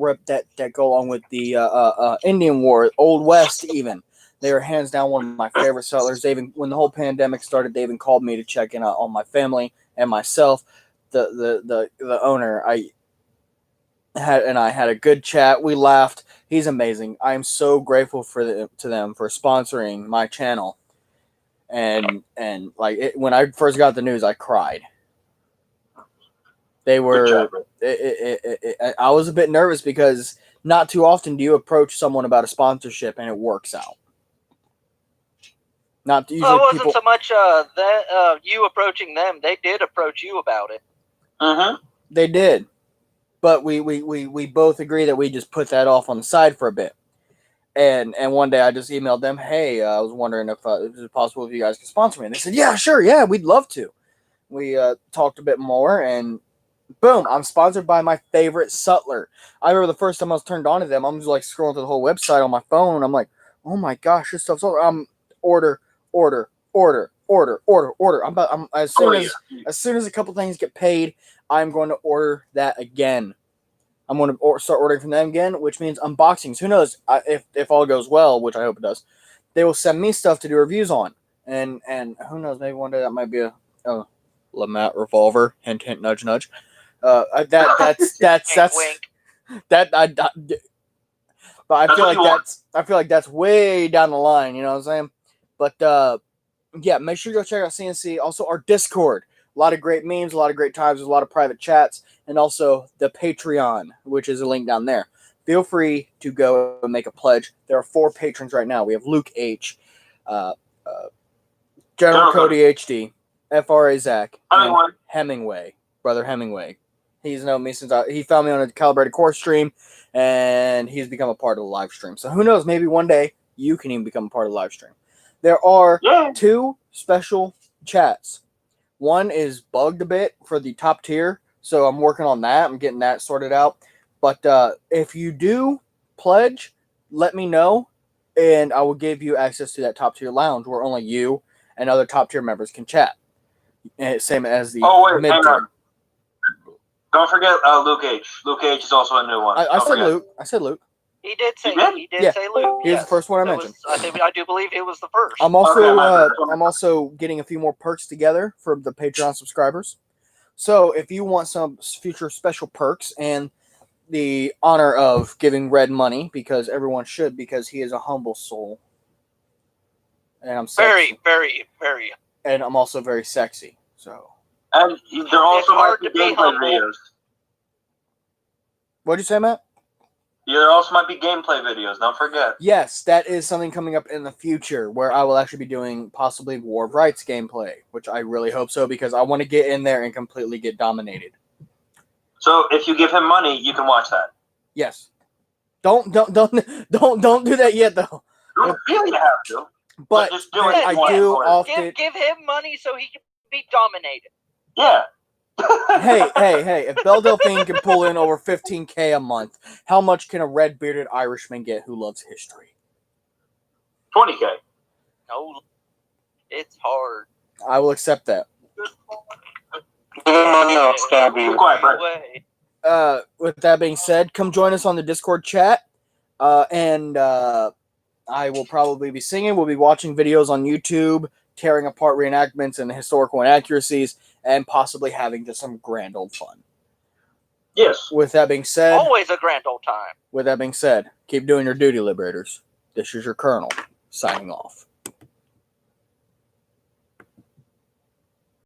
go along with the Indian War, Old West even. They are hands down one of my favorite sutlers. They even, when the whole pandemic started, they even called me to check in on my family and myself. The owner, I had a good chat. We laughed. He's amazing. I am so grateful to them for sponsoring my channel. And like when I first got the news, I cried. They were. I was a bit nervous because not too often do you approach someone about a sponsorship and it works out. Not usually. Well, it wasn't so much that you approaching them; they did approach you about it. They did, but we both agree that we just put that off on the side for a bit. And one day I just emailed them, hey, I was wondering if it was possible if you guys could sponsor me. And they said, yeah, sure, yeah, we'd love to. We talked a bit more, and boom, I'm sponsored by my favorite sutler. I remember the first time I was turned on to them, I'm just like scrolling through the whole website on my phone. I'm like, oh my gosh, this stuff's order. As soon as a couple things get paid, I'm going to order that again. I'm going to start ordering from them again, which means unboxings. Who knows? If all goes well, which I hope it does, they will send me stuff to do reviews on. And who knows? Maybe one day that might be a Lamat revolver. Hint, hint, nudge, nudge. That's that. But I feel like that's way down the line. You know what I'm saying? But yeah, make sure you go check out CNC. Also, our Discord. A lot of great memes, a lot of great times, there's a lot of private chats, and also the Patreon, which is a link down there. Feel free to go and make a pledge. There are 4 patrons right now. We have Luke H, General Cody HD, FRA Zach, and Hemingway, Brother Hemingway. He's known me since he found me on a Calibrated Core stream, and he's become a part of the live stream. So who knows, maybe one day you can even become a part of the live stream. There are 2 special chats. One is bugged a bit for the top tier, so I'm working on that. I'm getting that sorted out. But if you do pledge, let me know, and I will give you access to that top tier lounge where only you and other top tier members can chat. And same as the mid tier. Don't forget Luke H. Luke H is also a new one. I said Luke. He did say say Luke. He was the first one I mentioned. I do believe it was the first. I'm also getting a few more perks together for the Patreon subscribers. So if you want some future special perks and the honor of giving Red money, because everyone should, because he is a humble soul, and I'm sexy. very, very. And I'm also very sexy. So. And there also might be gameplay videos. What'd you say, Matt? There also might be gameplay videos, don't forget. Yes, that is something coming up in the future where I will actually be doing possibly War of Rights gameplay, which I really hope so because I want to get in there and completely get dominated. So if you give him money, you can watch that. Yes. Don't do that yet though. You don't really have to. But just do it. I do often give him money so he can be dominated. Yeah. hey, if Belle Delphine can pull in over $15,000 a month, how much can a red-bearded Irishman get who loves history? $20,000. No, it's hard. I will accept that. Give him money, I'll stab you. With that being said, come join us on the Discord chat, and I will probably be singing. We'll be watching videos on YouTube, tearing apart reenactments and historical inaccuracies, and possibly having just some grand old fun. Yes. With that being said, always a grand old time. With that being said, keep doing your duty, Liberators. This is your Colonel, signing off.